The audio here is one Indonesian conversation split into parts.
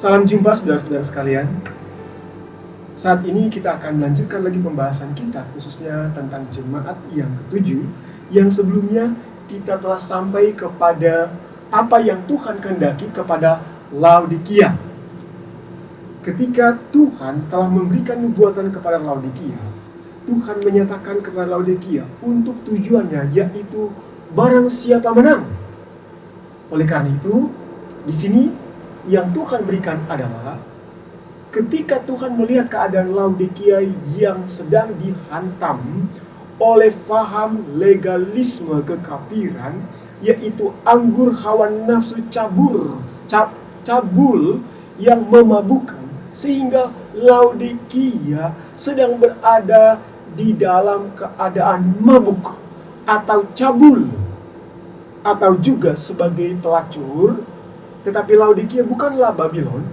Salam jumpa saudara-saudara sekalian. Saat ini kita akan melanjutkan lagi pembahasan kita, khususnya tentang jemaat yang ketujuh, yang sebelumnya kita telah sampai kepada apa yang Tuhan kehendaki kepada Laodikia. Ketika Tuhan telah memberikan nubuatan kepada Laodikia, Tuhan menyatakan kepada Laodikia untuk tujuannya, yaitu barang siapa menang. Oleh karena itu, di sini yang Tuhan berikan adalah ketika Tuhan melihat keadaan Laodikia yang sedang dihantam oleh faham legalisme kekafiran, yaitu anggur hawa nafsu cabul yang memabukkan, sehingga Laodikia sedang berada di dalam keadaan mabuk atau cabul, atau juga sebagai pelacur. Tetapi Laodikia bukanlah Babylon.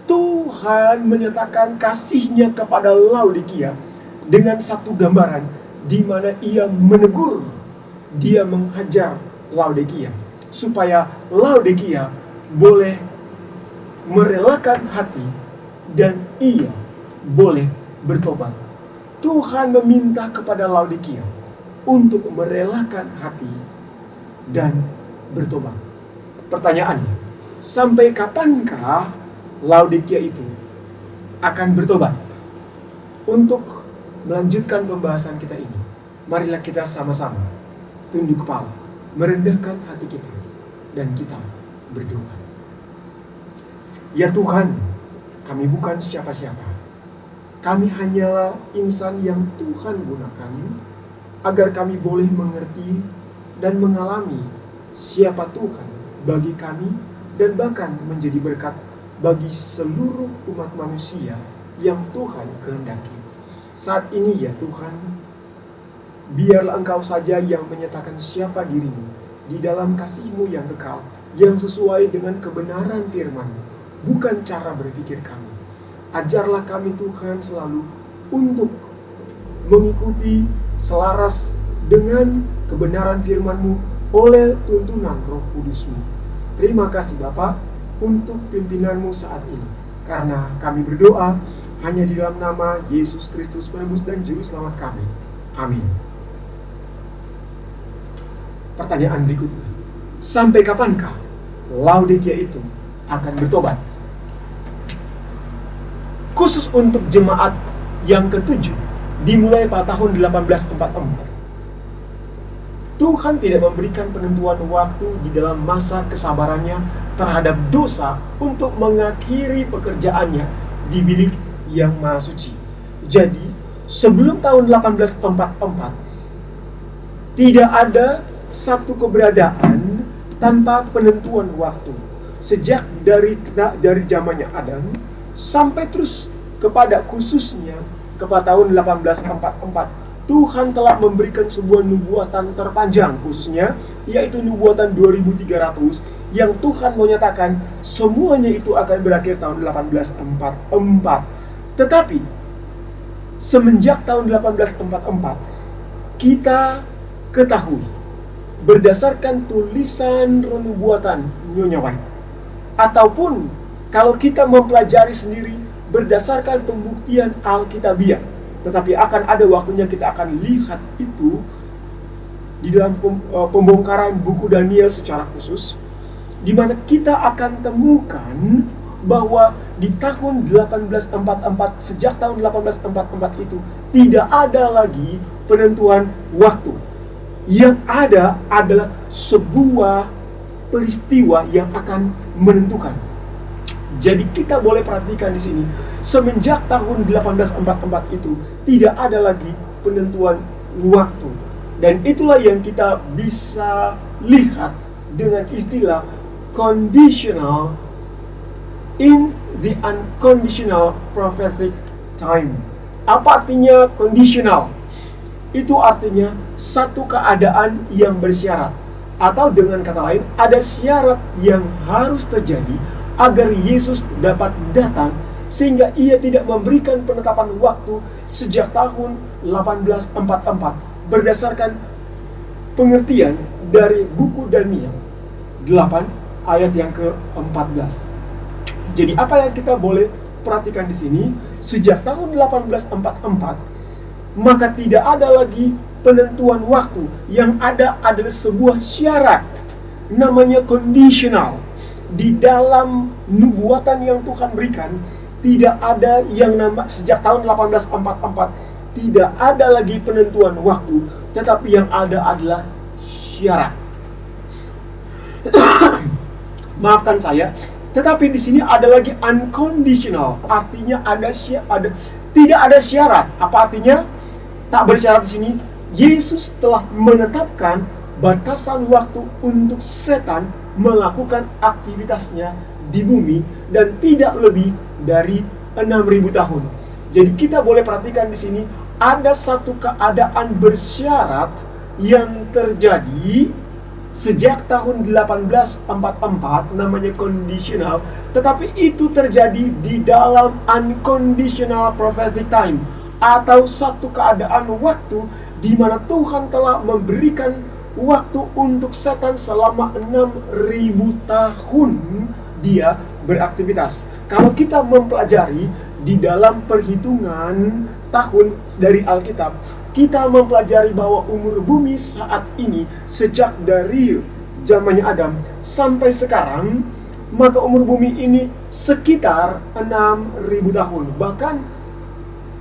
Tuhan menyatakan kasih-Nya kepada Laodikia dengan satu gambaran di mana Ia menegur, Dia menghajar Laodikia supaya Laodikia boleh merelakan hati dan ia boleh bertobat. Tuhan meminta kepada Laodikia untuk merelakan hati dan bertobat. Pertanyaannya, sampai kapankah Laodikia itu akan bertobat? Untuk melanjutkan pembahasan kita ini, marilah kita sama-sama tunduk kepala, merendahkan hati kita, dan kita berdoa. Ya Tuhan, kami bukan siapa-siapa. Kami hanyalah insan yang Tuhan gunakan agar kami boleh mengerti dan mengalami siapa Tuhan bagi kami, dan bahkan menjadi berkat bagi seluruh umat manusia yang Tuhan kehendaki. Saat ini ya Tuhan, biarlah Engkau saja yang menyatakan siapa dirimu di dalam kasih-Mu yang kekal, yang sesuai dengan kebenaran firman-Mu, bukan cara berpikir kami. Ajarlah kami Tuhan selalu untuk mengikuti selaras dengan kebenaran firman-Mu oleh tuntunan Roh Kudus-Mu. Terima kasih Bapa untuk pimpinan-Mu saat ini, karena kami berdoa hanya di dalam nama Yesus Kristus, penebus dan juru selamat kami. Amin. Pertanyaan berikutnya, sampai kapankah Laodikia itu akan bertobat? Khusus untuk jemaat yang ketujuh, dimulai pada tahun 1844. Tuhan tidak memberikan penentuan waktu di dalam masa kesabarannya terhadap dosa untuk mengakhiri pekerjaannya di bilik yang maha suci. Jadi, sebelum tahun 1844, tidak ada satu keberadaan tanpa penentuan waktu. Sejak dari zamannya Adam sampai terus kepada khususnya kepada tahun 1844, Tuhan telah memberikan sebuah nubuatan terpanjang khususnya, yaitu nubuatan 2300, yang Tuhan menyatakan semuanya itu akan berakhir tahun 1844. Tetapi semenjak tahun 1844, kita ketahui berdasarkan tulisan nubuatan Nyonya White, ataupun kalau kita mempelajari sendiri berdasarkan pembuktian Alkitabiah. Tetapi akan ada waktunya kita akan lihat itu di dalam pembongkaran buku Daniel secara khusus, di mana kita akan temukan bahwa di tahun 1844, sejak tahun 1844 itu tidak ada lagi penentuan waktu. Yang ada adalah sebuah peristiwa yang akan menentukan. Jadi kita boleh perhatikan di sini, semenjak tahun 1844 itu tidak ada lagi penentuan waktu. Dan itulah yang kita bisa lihat dengan istilah conditional in the unconditional prophetic time. Apa artinya conditional? Itu artinya satu keadaan yang bersyarat, atau dengan kata lain ada syarat yang harus terjadi agar Yesus dapat datang, sehingga Ia tidak memberikan penetapan waktu sejak tahun 1844 berdasarkan pengertian dari buku Daniel 8 ayat yang ke-14. Jadi apa yang kita boleh perhatikan di sini, sejak tahun 1844, maka tidak ada lagi penentuan waktu. Yang ada adalah sebuah syarat, namanya conditional. Di dalam nubuatan yang Tuhan berikan, tidak ada yang sejak tahun 1844, tidak ada lagi penentuan waktu, tetapi yang ada adalah syarat. Maafkan saya, tetapi di sini ada lagi unconditional, artinya tidak ada syarat. Apa artinya? Tak bersyarat di sini. Yesus telah menetapkan batasan waktu untuk setan melakukan aktivitasnya di bumi dan tidak lebih dari 6.000 tahun. Jadi kita boleh perhatikan di sini ada satu keadaan bersyarat yang terjadi sejak tahun 1844, namanya conditional, tetapi itu terjadi di dalam unconditional prophetic time, atau satu keadaan waktu di mana Tuhan telah memberikan waktu untuk setan selama 6.000 tahun dia beraktivitas. Kalau kita mempelajari di dalam perhitungan tahun dari Alkitab, kita mempelajari bahwa umur bumi saat ini, sejak dari zamannya Adam sampai sekarang, maka umur bumi ini sekitar 6.000 tahun. Bahkan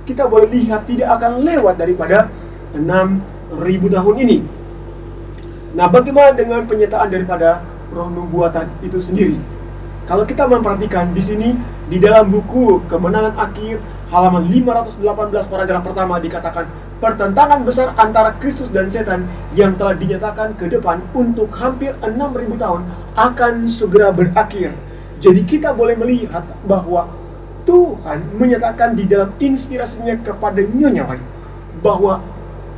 kita boleh lihat tidak akan lewat daripada 6.000 tahun ini. Nah, bagaimana dengan penyataan daripada roh nubuatan itu sendiri? Kalau kita memperhatikan di sini, di dalam buku Kemenangan Akhir halaman 518 paragraf pertama dikatakan, pertentangan besar antara Kristus dan setan yang telah dinyatakan ke depan untuk hampir 6.000 tahun akan segera berakhir. Jadi kita boleh melihat bahwa Tuhan menyatakan di dalam inspirasinya kepada Nyonya White bahwa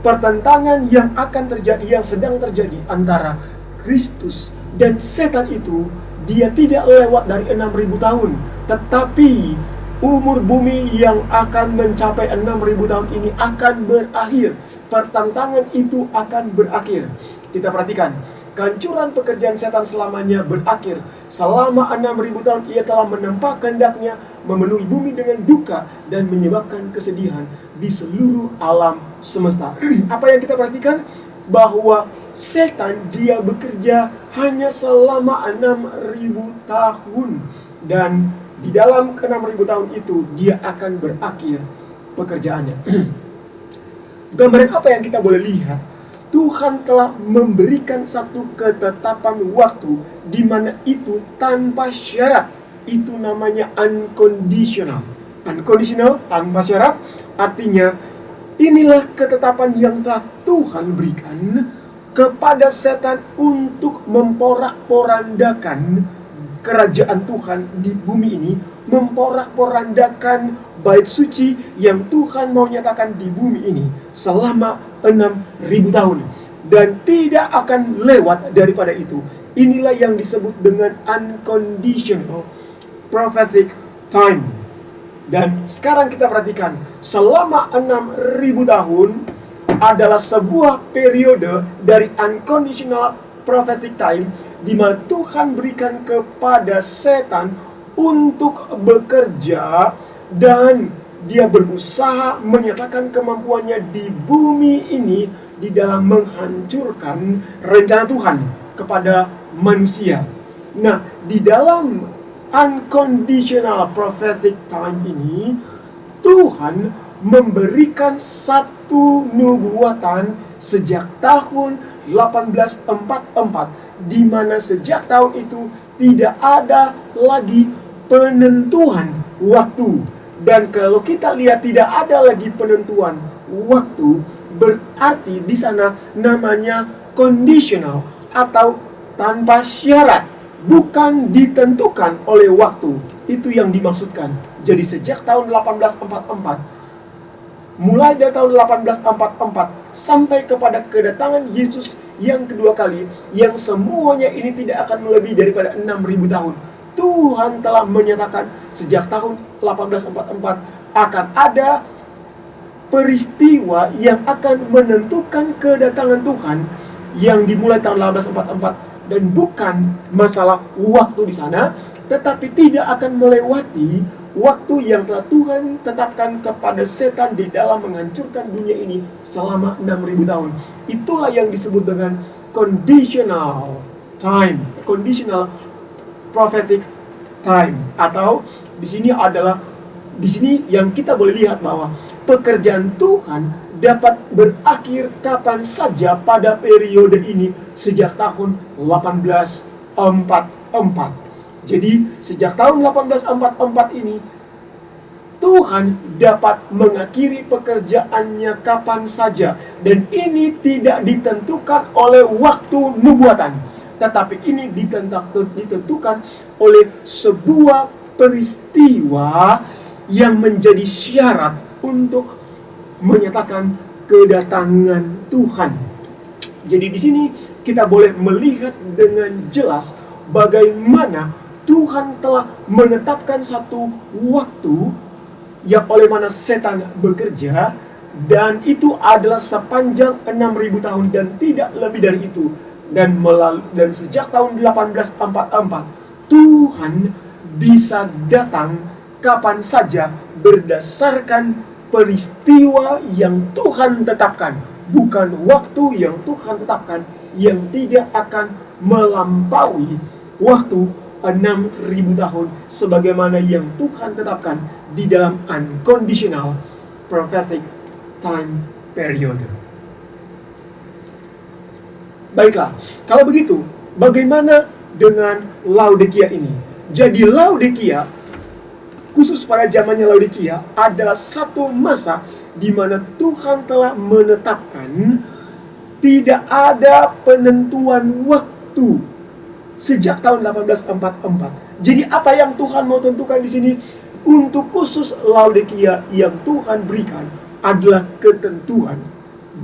pertentangan yang akan terjadi, yang sedang terjadi antara Kristus dan setan itu, dia tidak lewat dari 6.000 tahun, tetapi umur bumi yang akan mencapai 6.000 tahun ini akan berakhir. Pertentangan itu akan berakhir. Kita perhatikan, kehancuran pekerjaan setan selamanya berakhir. Selama 6.000 tahun ia telah menempa kehendaknya, memenuhi bumi dengan duka dan menyebabkan kesedihan di seluruh alam semesta. Apa yang kita perhatikan? Bahwa setan dia bekerja hanya selama 6.000 tahun, dan di dalam 6.000 tahun itu dia akan berakhir pekerjaannya. Gambaran apa yang kita boleh lihat? Tuhan telah memberikan satu ketetapan waktu di mana itu tanpa syarat. Itu namanya unconditional. Unconditional, tanpa syarat, artinya inilah ketetapan yang telah Tuhan berikan kepada setan untuk memporak-porandakan kerajaan Tuhan di bumi ini, memporak-porandakan bait suci yang Tuhan mau nyatakan di bumi ini selama 6.000 tahun, dan tidak akan lewat daripada itu. Inilah yang disebut dengan unconditional prophetic time. Dan sekarang kita perhatikan, selama 6.000 tahun adalah sebuah periode dari unconditional prophetic time di mana Tuhan berikan kepada setan untuk bekerja, dan dia berusaha menyatakan kemampuannya di bumi ini di dalam menghancurkan rencana Tuhan kepada manusia. Nah, di dalam unconditional prophetic time ini, Tuhan memberikan satu nubuatan sejak tahun 1844, di mana sejak tahun itu tidak ada lagi penentuan waktu. Dan kalau kita lihat tidak ada lagi penentuan waktu, berarti di sana namanya conditional atau tanpa syarat, bukan ditentukan oleh waktu. Itu yang dimaksudkan. Jadi sejak tahun 1844, mulai dari tahun 1844 sampai kepada kedatangan Yesus yang kedua kali, yang semuanya ini tidak akan melebihi daripada 6.000 tahun. Tuhan telah menyatakan sejak tahun 1844 akan ada peristiwa yang akan menentukan kedatangan Tuhan yang dimulai tahun 1844, dan bukan masalah waktu di sana, tetapi tidak akan melewati waktu yang telah Tuhan tetapkan kepada setan di dalam menghancurkan dunia ini selama 6.000 tahun. Itulah yang disebut dengan conditional time, conditional prophetic time, atau di sini yang kita boleh lihat bahwa pekerjaan Tuhan dapat berakhir kapan saja pada periode ini sejak tahun 1844. Jadi sejak tahun 1844 ini Tuhan dapat mengakhiri pekerjaannya kapan saja, dan ini tidak ditentukan oleh waktu nubuatan, tetapi ini ditentukan oleh sebuah peristiwa yang menjadi syarat untuk menyatakan kedatangan Tuhan. Jadi di sini kita boleh melihat dengan jelas bagaimana Tuhan telah menetapkan satu waktu yang oleh mana setan bekerja, dan itu adalah sepanjang 6.000 tahun dan tidak lebih dari itu. Dan sejak tahun 1844 Tuhan bisa datang kapan saja berdasarkan peristiwa yang Tuhan tetapkan, bukan waktu yang Tuhan tetapkan yang tidak akan melampaui waktu 6.000 tahun sebagaimana yang Tuhan tetapkan di dalam unconditional prophetic time period. Baiklah, kalau begitu bagaimana dengan Laodikia ini? Jadi Laodikia, khusus pada zamannya Laodikia, adalah satu masa di mana Tuhan telah menetapkan tidak ada penentuan waktu sejak tahun 1844. Jadi apa yang Tuhan mau tentukan di sini untuk khusus Laodikia yang Tuhan berikan adalah ketentuan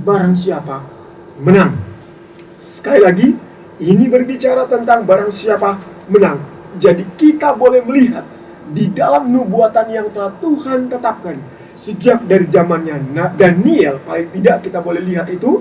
barang siapa menang. Sekali lagi, ini berbicara tentang barang siapa menang. Jadi kita boleh melihat di dalam nubuatan yang telah Tuhan tetapkan sejak dari zamannya Daniel, paling tidak kita boleh lihat itu,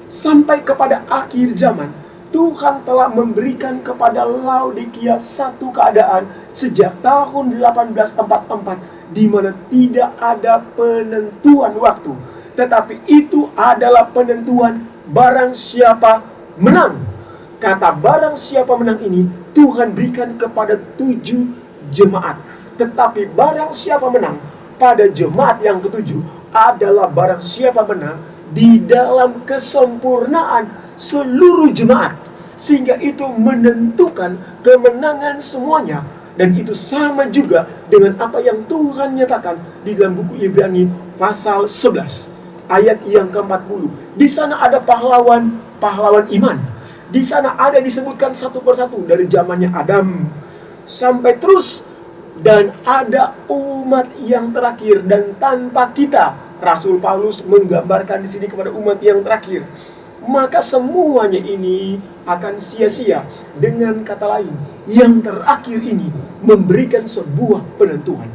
sampai kepada akhir zaman. Tuhan telah memberikan kepada Laodikia satu keadaan sejak tahun 1844 di mana tidak ada penentuan waktu, tetapi itu adalah penentuan barang siapa menang. Kata barang siapa menang ini Tuhan berikan kepada 7 jemaat. Tetapi barang siapa menang pada jemaat yang ketujuh adalah barang siapa menang di dalam kesempurnaan seluruh jemaat, sehingga itu menentukan kemenangan semuanya. Dan itu sama juga dengan apa yang Tuhan nyatakan di dalam buku Ibrani pasal 11 ayat yang ke-40. Di sana ada pahlawan iman. Di sana ada disebutkan satu persatu dari zamannya Adam sampai terus, dan ada umat yang terakhir, dan tanpa kita, Rasul Paulus menggambarkan di sini kepada umat yang terakhir, maka semuanya ini akan sia-sia. Dengan kata lain, yang terakhir ini memberikan sebuah penentuan.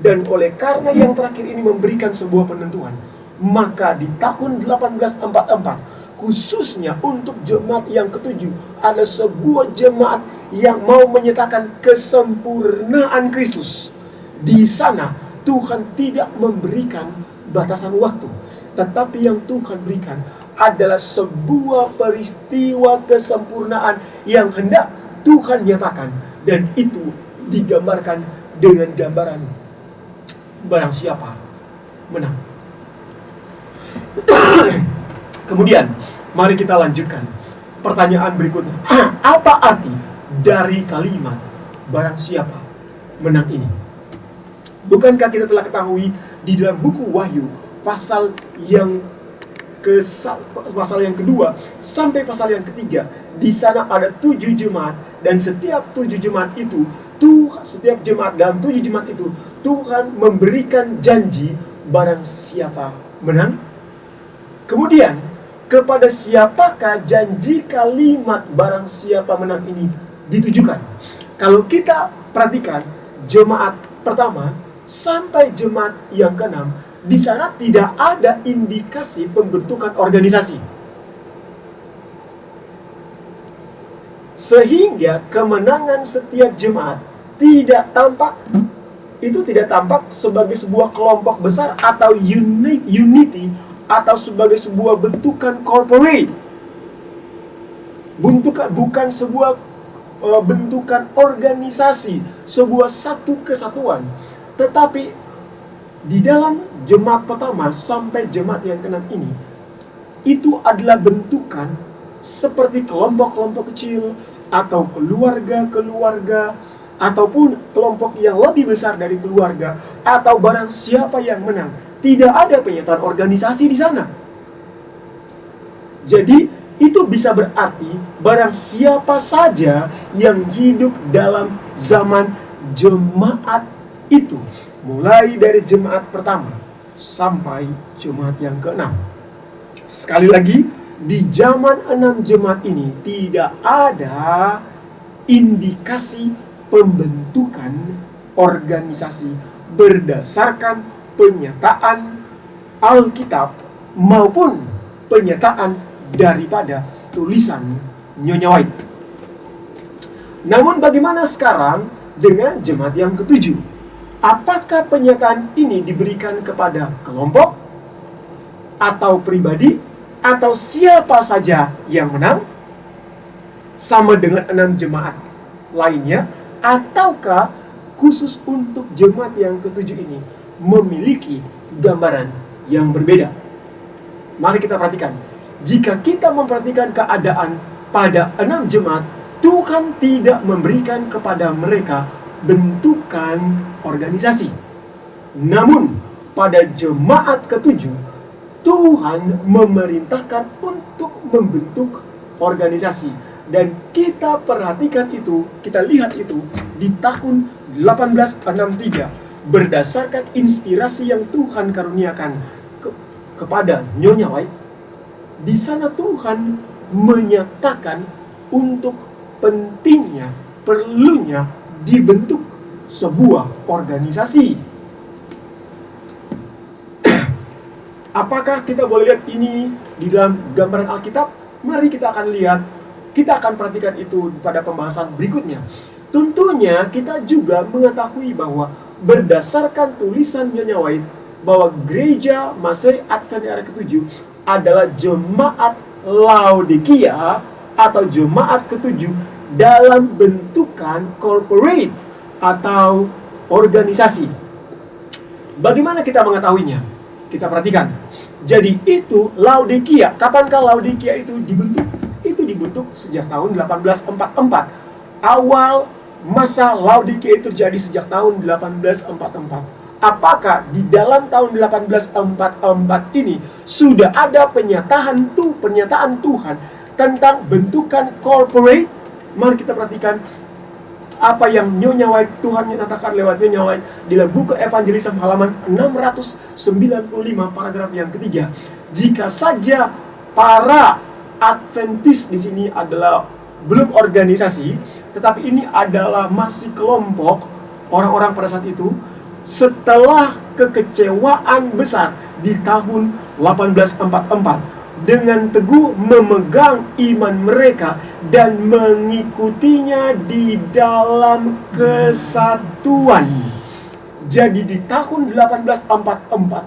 Dan oleh karena yang terakhir ini memberikan sebuah penentuan, maka di tahun 1844 khususnya untuk jemaat yang ketujuh, ada sebuah jemaat yang mau menyatakan kesempurnaan Kristus. Di sana Tuhan tidak memberikan batasan waktu, tetapi yang Tuhan berikan adalah sebuah peristiwa kesempurnaan yang hendak Tuhan nyatakan, dan itu digambarkan dengan gambaran barang siapa menang. Kemudian mari kita lanjutkan pertanyaan berikutnya. Apa arti dari kalimat barang siapa menang ini? Bukankah kita telah ketahui di dalam buku Wahyu pasal yang kedua sampai pasal yang ketiga, di sana ada 7 jemaat, dan setiap 7 jemaat itu setiap jemaat dalam 7 jemaat itu Tuhan memberikan janji barang siapa menang. Kemudian kepada siapakah janji kalimat barang siapa menang ini ditujukan? Kalau kita perhatikan jemaat pertama sampai jemaat yang ke-6, di sana tidak ada indikasi pembentukan organisasi, sehingga kemenangan setiap jemaat tidak tampak, itu tidak tampak sebagai sebuah kelompok besar atau unity atau sebagai sebuah bentukan corporate. Bukan sebuah bentukan organisasi, sebuah satu kesatuan. Tetapi di dalam jemaat pertama sampai jemaat yang ke-6 ini, itu adalah bentukan seperti kelompok-kelompok kecil atau keluarga-keluarga, ataupun kelompok yang lebih besar dari keluarga, atau barang siapa yang menang. Tidak ada penyertaan organisasi di sana. Jadi itu bisa berarti barang siapa saja yang hidup dalam zaman jemaat itu, mulai dari jemaat pertama sampai jemaat yang ke-6. Sekali lagi, di zaman 6 jemaat ini tidak ada indikasi pembentukan organisasi berdasarkan penyataan Alkitab maupun penyataan daripada tulisan Nyonya White. Namun bagaimana sekarang dengan jemaat yang ke-7? Apakah penyataan ini diberikan kepada kelompok atau pribadi atau siapa saja yang menang sama dengan 6 jemaat lainnya, ataukah khusus untuk jemaat yang ke-7 ini memiliki gambaran yang berbeda? Mari kita perhatikan. Jika kita memperhatikan keadaan pada 6 jemaat, Tuhan tidak memberikan kepada mereka bentukan organisasi. Namun pada jemaat ke-7, Tuhan memerintahkan untuk membentuk organisasi. Dan kita perhatikan itu, kita lihat itu di tahun 1863 berdasarkan inspirasi yang Tuhan karuniakan kepada Nyonya White. Di sana Tuhan menyatakan untuk pentingnya, perlunya dibentuk sebuah organisasi. Apakah kita boleh lihat ini di dalam gambaran Alkitab? Mari kita akan lihat. Kita akan perhatikan itu pada pembahasan berikutnya. Tentunya kita juga mengetahui bahwa berdasarkan tulisan Nyonya White, bahwa gereja Masehi Advent era ke-7 adalah jemaat Laodikia atau jemaat ke-7 dalam bentukan corporate atau organisasi. Bagaimana kita mengetahuinya? Kita perhatikan. Jadi itu Laodikia. Kapankah Laodikia itu dibentuk? Itu dibentuk sejak tahun 1844. Awal masa Laodikia itu terjadi sejak tahun 1844. Apakah di dalam tahun 1844 ini sudah ada pernyataan Tuhan tentang bentukan corporate? Mari kita perhatikan apa yang Nyonya White, Tuhan nyatakan lewat Nyonya White di dalam buku Evangelism halaman 695 paragraf yang ketiga. Jika saja para Adventis di sini adalah belum organisasi, tetapi ini adalah masih kelompok orang-orang pada saat itu. Setelah kekecewaan besar di tahun 1844, dengan teguh memegang iman mereka dan mengikutinya di dalam kesatuan. Jadi di tahun 1844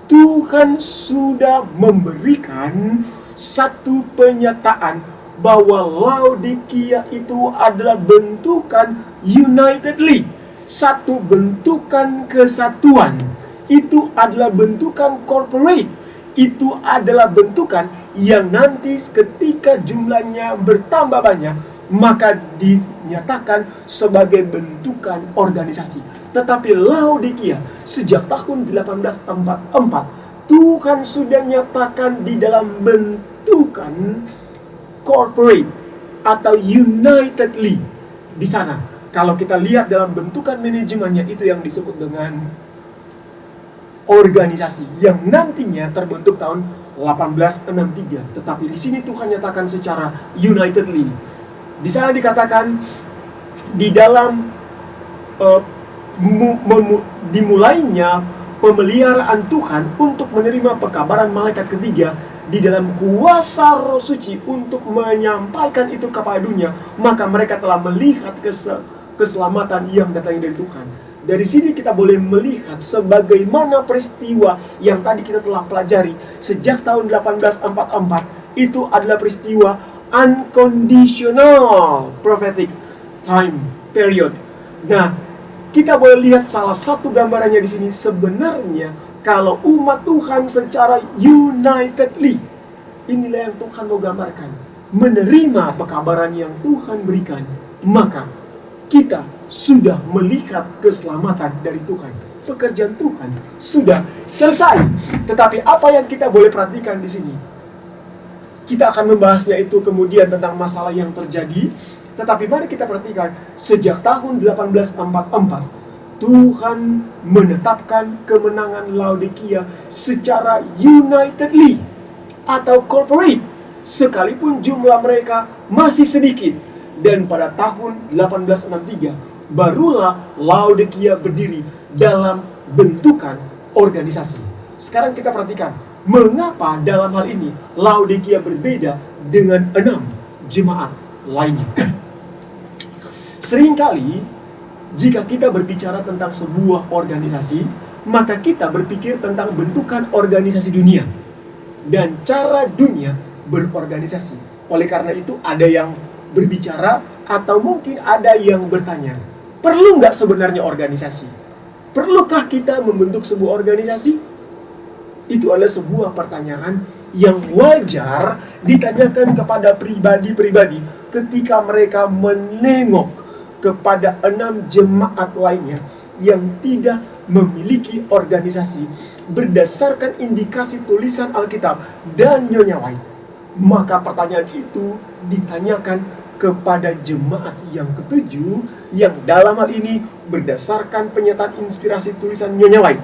Tuhan sudah memberikan satu penyataan bahwa Laodikia itu adalah bentukan unitedly, satu bentukan kesatuan. Itu adalah bentukan corporate. Itu adalah bentukan yang nanti ketika jumlahnya bertambah banyak, maka dinyatakan sebagai bentukan organisasi. Tetapi Laodikia sejak tahun 1844 Tuhan sudah nyatakan di dalam bentukan corporate atau unitedly di sana. Kalau kita lihat dalam bentukan manajemennya, itu yang disebut dengan organisasi yang nantinya terbentuk tahun 1863. Tetapi di sini Tuhan nyatakan secara unitedly. Di sana dikatakan di dalam dimulainya pemeliharaan Tuhan untuk menerima pekabaran malaikat ketiga di dalam kuasa Roh Suci untuk menyampaikan itu kepada dunia, maka mereka telah melihat keselamatan yang datangnya dari Tuhan. Dari sini kita boleh melihat sebagaimana peristiwa yang tadi kita telah pelajari sejak tahun 1844 itu adalah peristiwa unconditional prophetic time period. Nah, kita boleh lihat salah satu gambarannya di sini. Sebenarnya kalau umat Tuhan secara unitedly, inilah yang Tuhan mau gambarkan, menerima pekabaran yang Tuhan berikan, maka kita sudah melihat keselamatan dari Tuhan. Pekerjaan Tuhan sudah selesai. Tetapi apa yang kita boleh perhatikan di sini? Kita akan membahasnya itu kemudian tentang masalah yang terjadi. Tetapi mari kita perhatikan, sejak tahun 1844, Tuhan menetapkan kemenangan Laodikia secara unitedly atau corporate, sekalipun jumlah mereka masih sedikit. Dan pada tahun 1863, barulah Laodikia berdiri dalam bentukan organisasi. Sekarang kita perhatikan, mengapa dalam hal ini Laodikia berbeda dengan 6 jemaat lainnya. Seringkali jika kita berbicara tentang sebuah organisasi, maka kita berpikir tentang bentukan organisasi dunia dan cara dunia berorganisasi. Oleh karena itu ada yang berbicara atau mungkin ada yang bertanya, perlu nggak sebenarnya organisasi? Perlukah kita membentuk sebuah organisasi? Itu adalah sebuah pertanyaan yang wajar ditanyakan kepada pribadi-pribadi ketika mereka menengok kepada 6 jemaat lainnya yang tidak memiliki organisasi berdasarkan indikasi tulisan Alkitab dan Nyonya White. Maka pertanyaan itu ditanyakan kepada jemaat yang ketujuh, yang dalam hal ini berdasarkan pernyataan inspirasi tulisan Nyonya White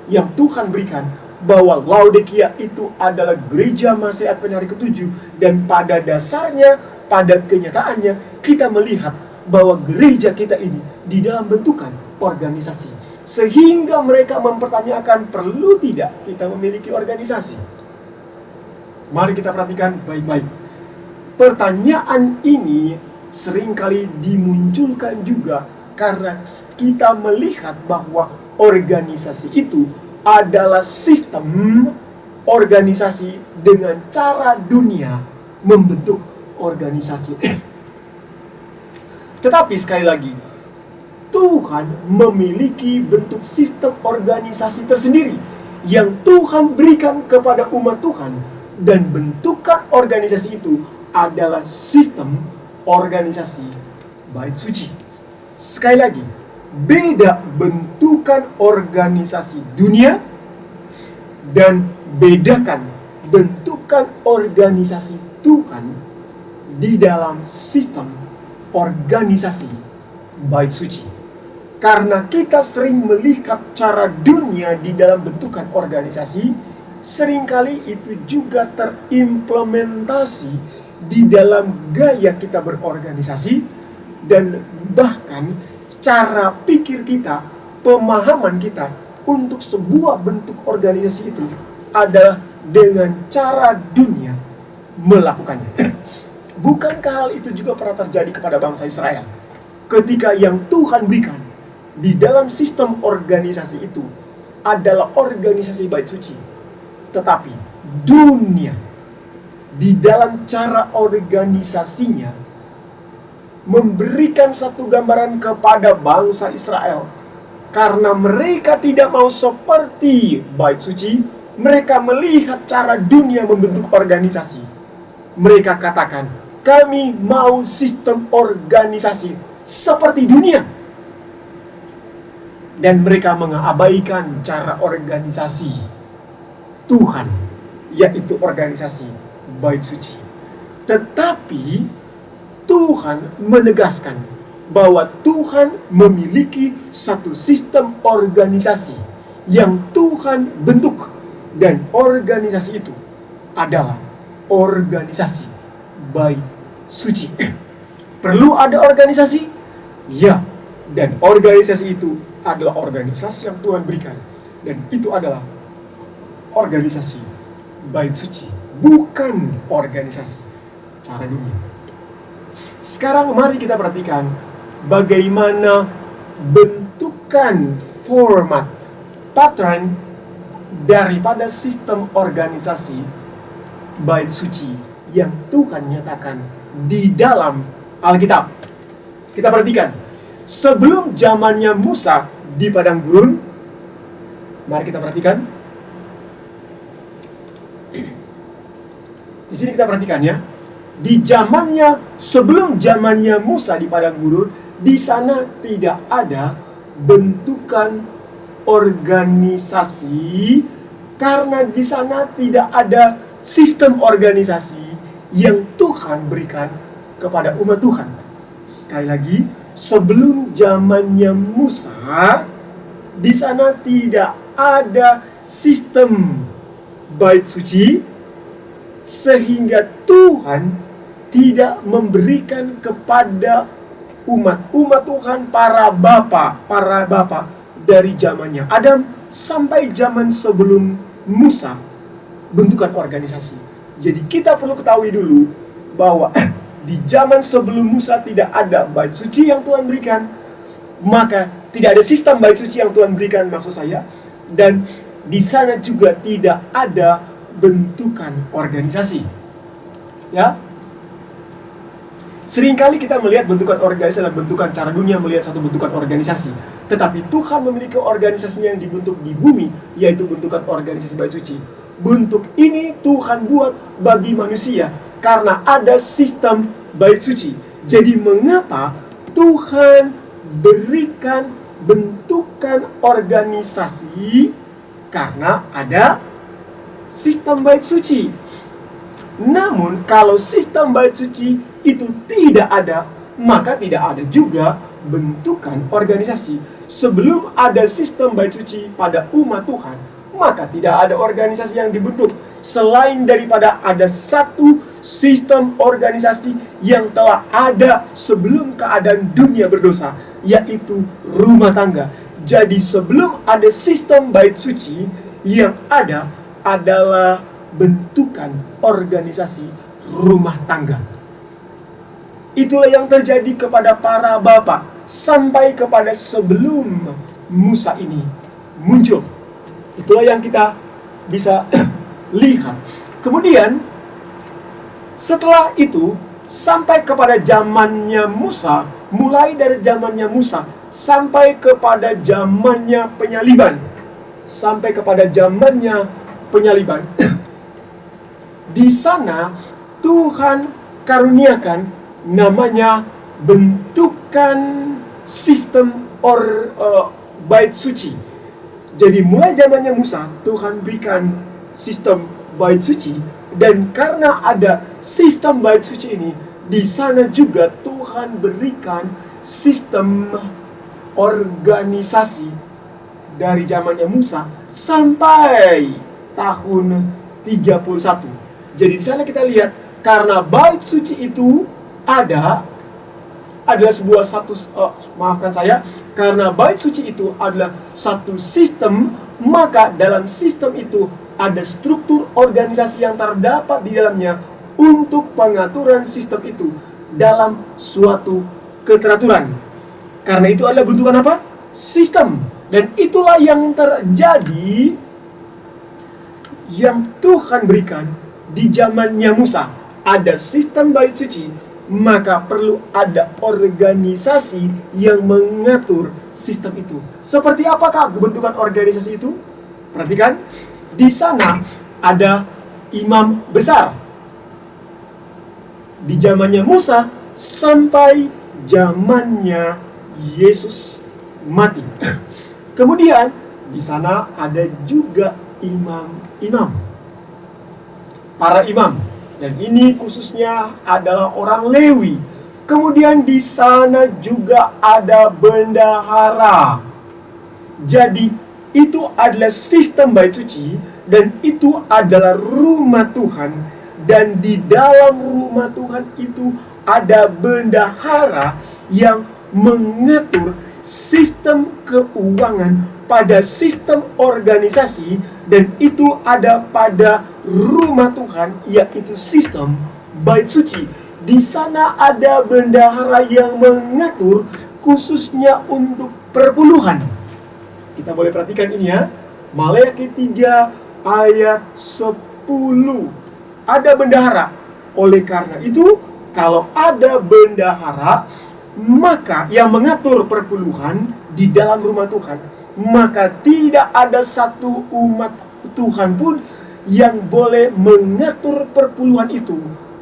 yang Tuhan berikan, bahwa Laodikia itu adalah gereja Masih Advent hari ketujuh. Dan pada dasarnya, pada kenyataannya, kita melihat bahwa gereja kita ini di dalam bentukan organisasi, sehingga mereka mempertanyakan, perlu tidak kita memiliki organisasi? Mari kita perhatikan baik-baik. Pertanyaan ini seringkali dimunculkan juga karena kita melihat bahwa organisasi itu adalah sistem organisasi dengan cara dunia membentuk organisasi. Tetapi sekali lagi, Tuhan memiliki bentuk sistem organisasi tersendiri yang Tuhan berikan kepada umat Tuhan. Dan bentukan organisasi itu adalah sistem organisasi bait suci. Sekali lagi, beda bentukan organisasi dunia dan bedakan bentukan organisasi Tuhan di dalam sistem organisasi bait suci. Karena kita sering melihat cara dunia di dalam bentukan organisasi, seringkali itu juga terimplementasi di dalam gaya kita berorganisasi, dan bahkan cara pikir kita, pemahaman kita untuk sebuah bentuk organisasi itu adalah dengan cara dunia melakukannya. Bukankah hal itu juga pernah terjadi kepada bangsa Israel? Ketika yang Tuhan berikan di dalam sistem organisasi itu adalah organisasi bait suci, tetapi dunia di dalam cara organisasinya memberikan satu gambaran kepada bangsa Israel. Karena mereka tidak mau seperti bait suci, mereka melihat cara dunia membentuk organisasi. Mereka katakan, kami mau sistem organisasi seperti dunia. Dan mereka mengabaikan cara organisasi Tuhan, yaitu organisasi bait suci. Tetapi Tuhan menegaskan bahwa Tuhan memiliki satu sistem organisasi yang Tuhan bentuk, dan organisasi itu adalah organisasi bait suci. Perlu ada organisasi? Ya, dan organisasi itu adalah organisasi yang Tuhan berikan, dan itu adalah organisasi bait suci, bukan organisasi cara dunia. Sekarang mari kita perhatikan bagaimana bentukan format pattern daripada sistem organisasi bait suci yang Tuhan nyatakan di dalam Alkitab. Kita perhatikan, sebelum zamannya Musa di padang gurun, mari kita perhatikan. Di sini kita perhatikan ya. Sebelum zamannya Musa di padang gurun, di sana tidak ada bentukan organisasi, karena di sana tidak ada sistem organisasi yang Tuhan berikan kepada umat Tuhan. Sekali lagi, sebelum zamannya Musa, di sana tidak ada sistem bait suci, sehingga Tuhan tidak memberikan kepada umat Tuhan, para bapa dari zamannya Adam sampai zaman sebelum Musa, bentukan organisasi. Jadi kita perlu ketahui dulu bahwa di zaman sebelum Musa tidak ada bait suci yang Tuhan berikan, maka tidak ada sistem bait suci yang Tuhan berikan, maksud saya, dan di sana juga tidak ada bentukan organisasi. Ya. Seringkali kita melihat bentukan organisasi adalah bentukan cara dunia melihat satu bentukan organisasi. Tetapi Tuhan memiliki organisasinya yang dibentuk di bumi, yaitu bentukan organisasi bait suci. Bentuk ini Tuhan buat bagi manusia karena ada sistem bait suci. Jadi mengapa Tuhan berikan bentukan organisasi? Karena ada sistem bait suci. Namun kalau sistem bait suci itu tidak ada, maka tidak ada juga bentukan organisasi. Sebelum ada sistem bait suci pada umat Tuhan, maka tidak ada organisasi yang dibentuk selain daripada ada satu sistem organisasi yang telah ada sebelum keadaan dunia berdosa, yaitu rumah tangga. Jadi sebelum ada sistem bait suci, yang ada adalah bentukan organisasi rumah tangga. Itulah yang terjadi kepada para bapa sampai kepada sebelum Musa ini muncul. Itulah yang kita bisa lihat. Kemudian setelah itu sampai kepada zamannya Musa, mulai dari zamannya Musa sampai kepada zamannya penyaliban. Sampai kepada zamannya penyaliban. Di sana Tuhan karuniakan namanya bentukan sistem bait suci. Jadi mulai zamannya Musa Tuhan berikan sistem bait suci, dan karena ada sistem bait suci ini, di sana juga Tuhan berikan sistem organisasi dari zamannya Musa sampai tahun 31. Jadi di sana kita lihat, karena bait suci itu adalah karena bait suci itu adalah satu sistem, maka dalam sistem itu ada struktur organisasi yang terdapat di dalamnya untuk pengaturan sistem itu dalam suatu keteraturan. Karena itu adalah bentukan apa? Sistem. Dan itulah yang terjadi, yang Tuhan berikan di zamannya Musa. Ada sistem bait suci, maka perlu ada organisasi yang mengatur sistem itu. Seperti apakah bentukan organisasi itu? Perhatikan, di sana ada imam besar. Di zamannya Musa sampai zamannya Yesus mati. Kemudian di sana ada juga imam-imam, para imam, dan ini khususnya adalah orang Lewi. Kemudian di sana juga ada bendahara. Jadi itu adalah sistem bait suci, dan itu adalah rumah Tuhan, dan di dalam rumah Tuhan itu ada bendahara yang mengatur sistem keuangan pada sistem organisasi, dan itu ada pada rumah Tuhan, yaitu sistem bait suci. Di sana ada bendahara yang mengatur khususnya untuk perpuluhan. Kita boleh perhatikan ini ya. Maleakhi 3 ayat 10. Ada bendahara. Oleh karena itu, kalau ada bendahara, maka yang mengatur perpuluhan di dalam rumah Tuhan, maka tidak ada satu umat Tuhan pun yang boleh mengatur perpuluhan itu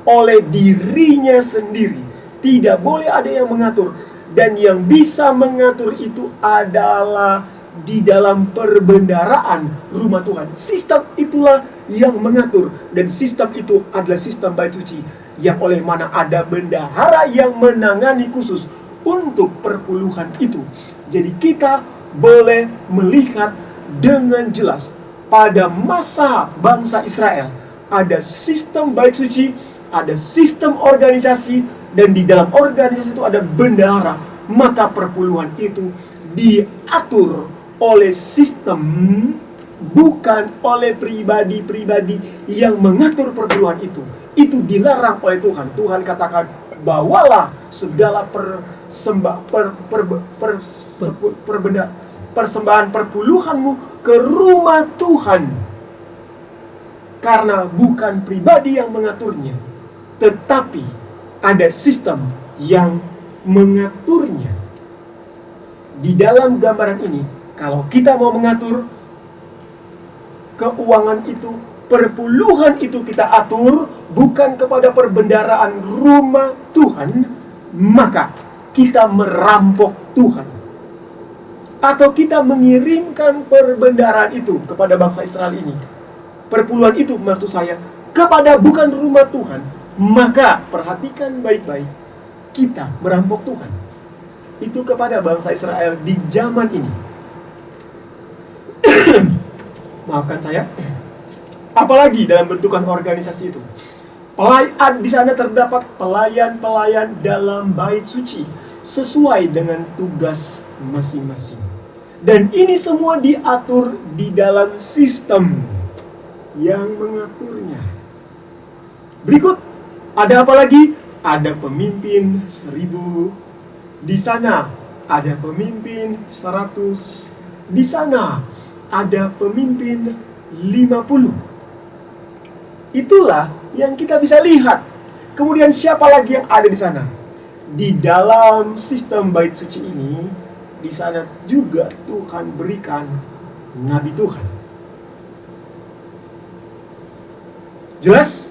oleh dirinya sendiri. Tidak boleh ada yang mengatur. Dan yang bisa mengatur itu adalah di dalam perbendaharaan rumah Tuhan. Sistem itulah yang mengatur. Dan sistem itu adalah sistem bait suci, yang oleh mana ada bendahara yang menangani khusus untuk perpuluhan itu. Jadi kita boleh melihat dengan jelas pada masa bangsa Israel ada sistem bait suci, ada sistem organisasi, dan di dalam organisasi itu ada bendahara. Maka perpuluhan itu diatur oleh sistem, bukan oleh pribadi-pribadi yang mengatur perpuluhan itu. Itu dilarang oleh Tuhan. Tuhan katakan, bawalah segala persembahan perpuluhanmu ke rumah Tuhan. Karena bukan pribadi yang mengaturnya, tetapi ada sistem yang mengaturnya. Di dalam gambaran ini, kalau kita mau mengatur keuangan itu, perpuluhan itu kita atur bukan kepada perbendaharaan rumah Tuhan, maka kita merampok Tuhan. Atau kita mengirimkan perbendaharaan itu kepada bangsa Israel ini. Perpuluhan itu maksud saya kepada bukan rumah Tuhan. Maka perhatikan baik-baik, kita merampok Tuhan. Itu kepada bangsa Israel di zaman ini. Maafkan saya. Apalagi dalam bentukan organisasi itu. Di sana terdapat pelayan-pelayan dalam bait suci sesuai dengan tugas masing-masing. Dan ini semua diatur di dalam sistem yang mengaturnya. Berikut, ada apa lagi? Ada pemimpin 1000. Di sana ada pemimpin 100. Di sana ada pemimpin 50. Itulah yang kita bisa lihat. Kemudian siapa lagi yang ada di sana? Di dalam sistem bait suci ini, di sana juga Tuhan berikan nabi Tuhan. Jelas?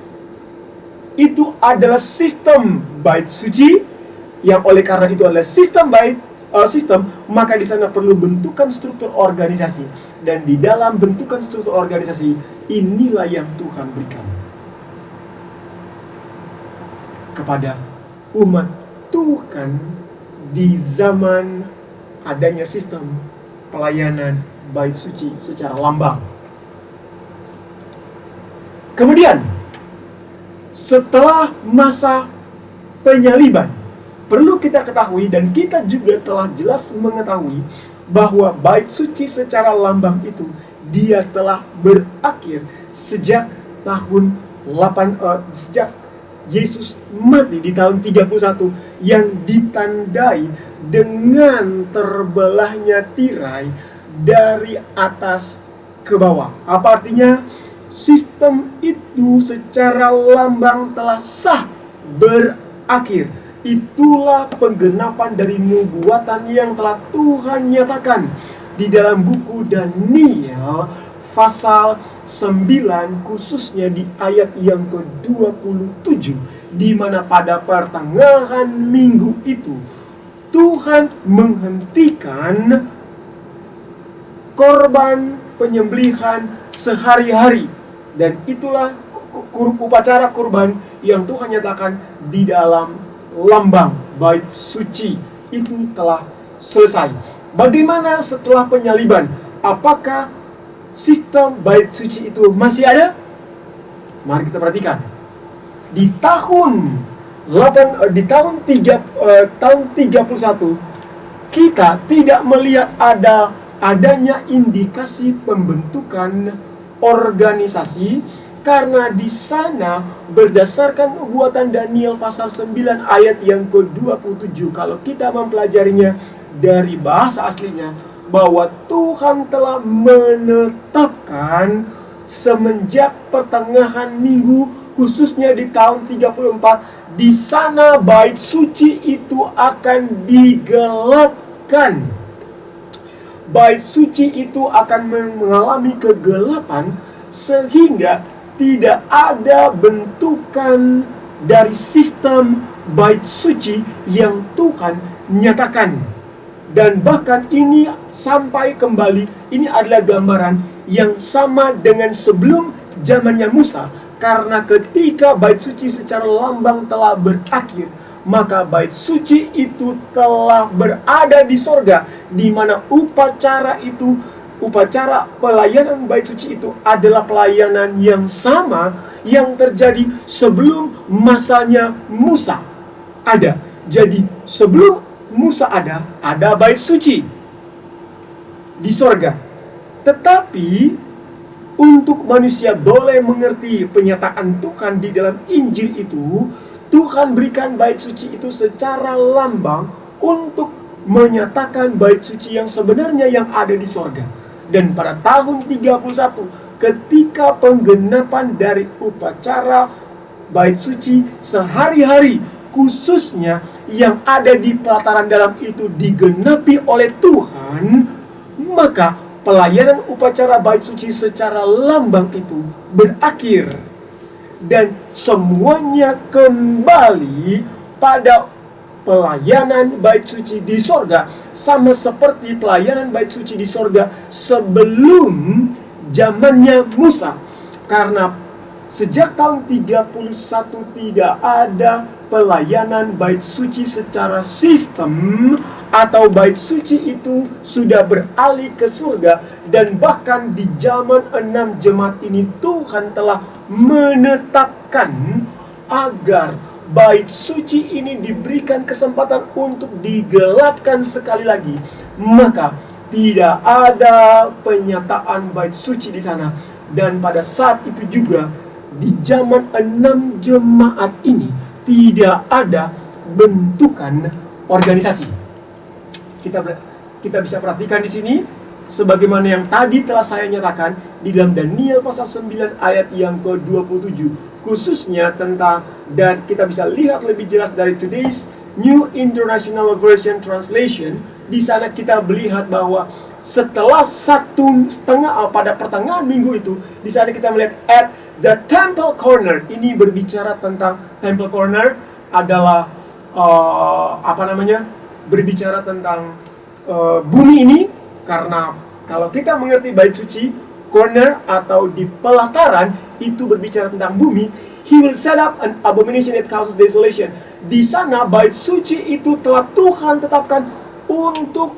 Itu adalah sistem bait suci, yang oleh karena itu adalah sistem maka di sana perlu bentukan struktur organisasi. Dan di dalam bentukan struktur organisasi, inilah yang Tuhan berikan kepada umat Tuhan di zaman adanya sistem pelayanan bait suci secara lambang. Kemudian, setelah masa penyaliban, perlu kita ketahui dan kita juga telah jelas mengetahui bahwa bait suci secara lambang itu dia telah berakhir sejak sejak Yesus mati di tahun 31, yang ditandai dengan terbelahnya tirai dari atas ke bawah. Apa artinya? Sistem itu secara lambang telah sah, berakhir. Itulah penggenapan dari nubuatan yang telah Tuhan nyatakan di dalam buku Daniel pasal 9, khususnya di ayat yang ke-27, di mana pada pertengahan minggu itu Tuhan menghentikan korban penyembelihan sehari-hari. Dan itulah upacara kurban yang Tuhan nyatakan di dalam lambang bait suci itu telah selesai. Bagaimana setelah penyaliban? Apakah sistem bait suci itu masih ada? Mari kita perhatikan. Di tahun 31, kita tidak melihat adanya indikasi pembentukan organisasi. Karena di sana berdasarkan nubuatan Daniel pasal 9 ayat yang ke-27, kalau kita mempelajarinya dari bahasa aslinya, bahwa Tuhan telah menetapkan semenjak pertengahan minggu, khususnya di tahun 34, di sana bait suci itu akan digelapkan. Bait suci itu akan mengalami kegelapan sehingga tidak ada bentukan dari sistem bait suci yang Tuhan nyatakan. Dan bahkan ini sampai kembali, ini adalah gambaran yang sama dengan sebelum zamannya Musa. Karena ketika bait suci secara lambang telah berakhir, maka bait suci itu telah berada di sorga, di mana upacara pelayanan bait suci itu adalah pelayanan yang sama yang terjadi sebelum masanya Musa ada. Jadi sebelum Musa ada bait suci di sorga. Tetapi untuk manusia boleh mengerti penyataan Tuhan di dalam Injil itu, Tuhan berikan bait suci itu secara lambang untuk menyatakan bait suci yang sebenarnya yang ada di sorga. Dan pada tahun 31, ketika penggenapan dari upacara bait suci sehari-hari, khususnya yang ada di pelataran dalam itu digenapi oleh Tuhan, maka pelayanan upacara bait suci secara lambang itu berakhir. Dan semuanya kembali pada pelayanan bait suci di sorga, sama seperti pelayanan bait suci di sorga sebelum zamannya Musa. Karena sejak tahun 31 tidak ada pelayanan bait suci secara sistem, atau bait suci itu sudah beralih ke surga. Dan bahkan di zaman 6 jemaat ini Tuhan telah menetapkan agar bait suci ini diberikan kesempatan untuk digelapkan sekali lagi. Maka tidak ada penyataan bait suci di sana. Dan pada saat itu juga di zaman 6 jemaat ini tidak ada bentukan organisasi. Kita bisa perhatikan di sini sebagaimana yang tadi telah saya nyatakan di dalam Daniel pasal 9 ayat yang ke-27, khususnya tentang, dan kita bisa lihat lebih jelas dari today's New International Version Translation. Di sana kita melihat bahwa setelah 1,5 pada pertengahan minggu itu, di sana kita melihat at the temple corner. Ini berbicara tentang temple corner adalah berbicara tentang bumi ini. Karena kalau kita mengerti bait suci, corner atau di pelataran itu berbicara tentang bumi. He will set up an abomination that causes desolation. Di sana bait suci itu telah Tuhan tetapkan untuk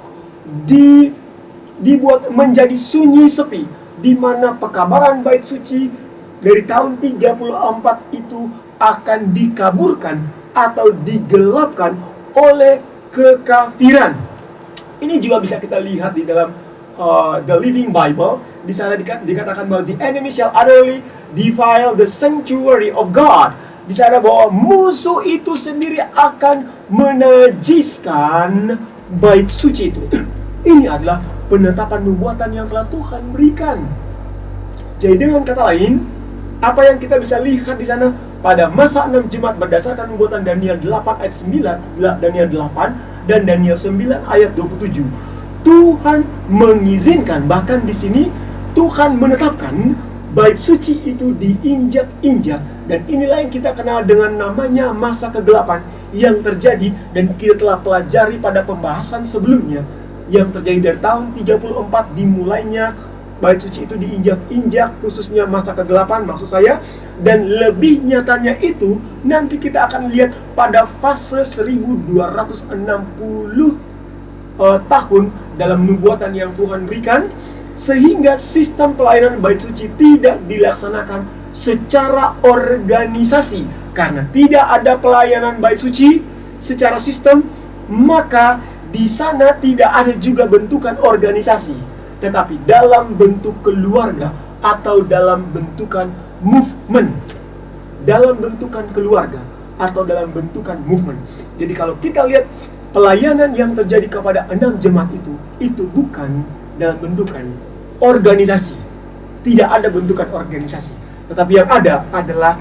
dibuat menjadi sunyi sepi, di mana pekabaran bait suci dari tahun 34 itu akan dikaburkan atau digelapkan oleh kekafiran. Ini juga bisa kita lihat di dalam The Living Bible. Di sana dikatakan bahwa the enemy shall utterly defile the sanctuary of God. Di sana bahwa musuh itu sendiri akan menajiskan bait suci itu. Ini adalah penetapan nubuatan yang telah Tuhan berikan. Jadi dengan kata lain, apa yang kita bisa lihat di sana pada masa 6 jemaat berdasarkan nubuatan Daniel 8 ayat 9, Daniel 8 dan Daniel 9 ayat 27. Tuhan mengizinkan, bahkan di sini Tuhan menetapkan bait suci itu diinjak-injak. Dan inilah yang kita kenal dengan namanya masa kegelapan yang terjadi, dan kita telah pelajari pada pembahasan sebelumnya yang terjadi dari tahun 34 dimulainya bait suci itu diinjak-injak, khususnya masa kegelapan maksud saya. Dan lebih nyatanya itu nanti kita akan lihat pada fase 1260 tahun dalam nubuatan yang Tuhan berikan, sehingga sistem pelayanan bait suci tidak dilaksanakan secara organisasi. Karena tidak ada pelayanan bait suci secara sistem, maka di sana tidak ada juga bentukan organisasi, tetapi dalam bentuk keluarga atau dalam bentukan movement, dalam bentukan keluarga atau dalam bentukan movement. Jadi kalau kita lihat pelayanan yang terjadi kepada 6 jemaat itu bukan dalam bentukan organisasi. Tidak ada bentukan organisasi. Tetapi yang ada adalah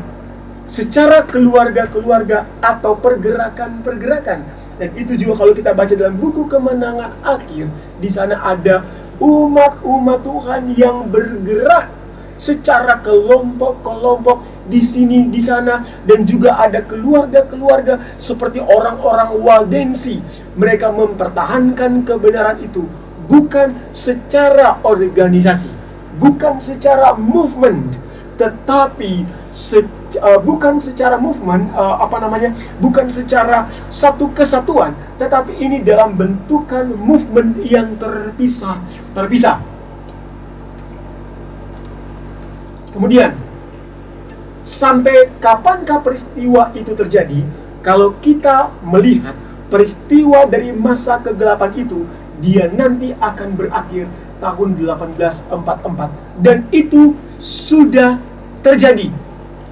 secara keluarga-keluarga atau pergerakan-pergerakan. Dan itu juga kalau kita baca dalam buku Kemenangan Akhir, di sana ada umat-umat Tuhan yang bergerak secara kelompok-kelompok di sini, di sana, dan juga ada keluarga-keluarga seperti orang-orang Waldensi. Mereka mempertahankan kebenaran itu bukan secara organisasi, bukan secara movement, tetapi bukan secara movement, bukan secara satu kesatuan, tetapi ini dalam bentukan movement yang terpisah. Kemudian, sampai kapankah peristiwa itu terjadi? Kalau kita melihat peristiwa dari masa kegelapan itu, dia nanti akan berakhir tahun 1844. Dan itu sudah terjadi.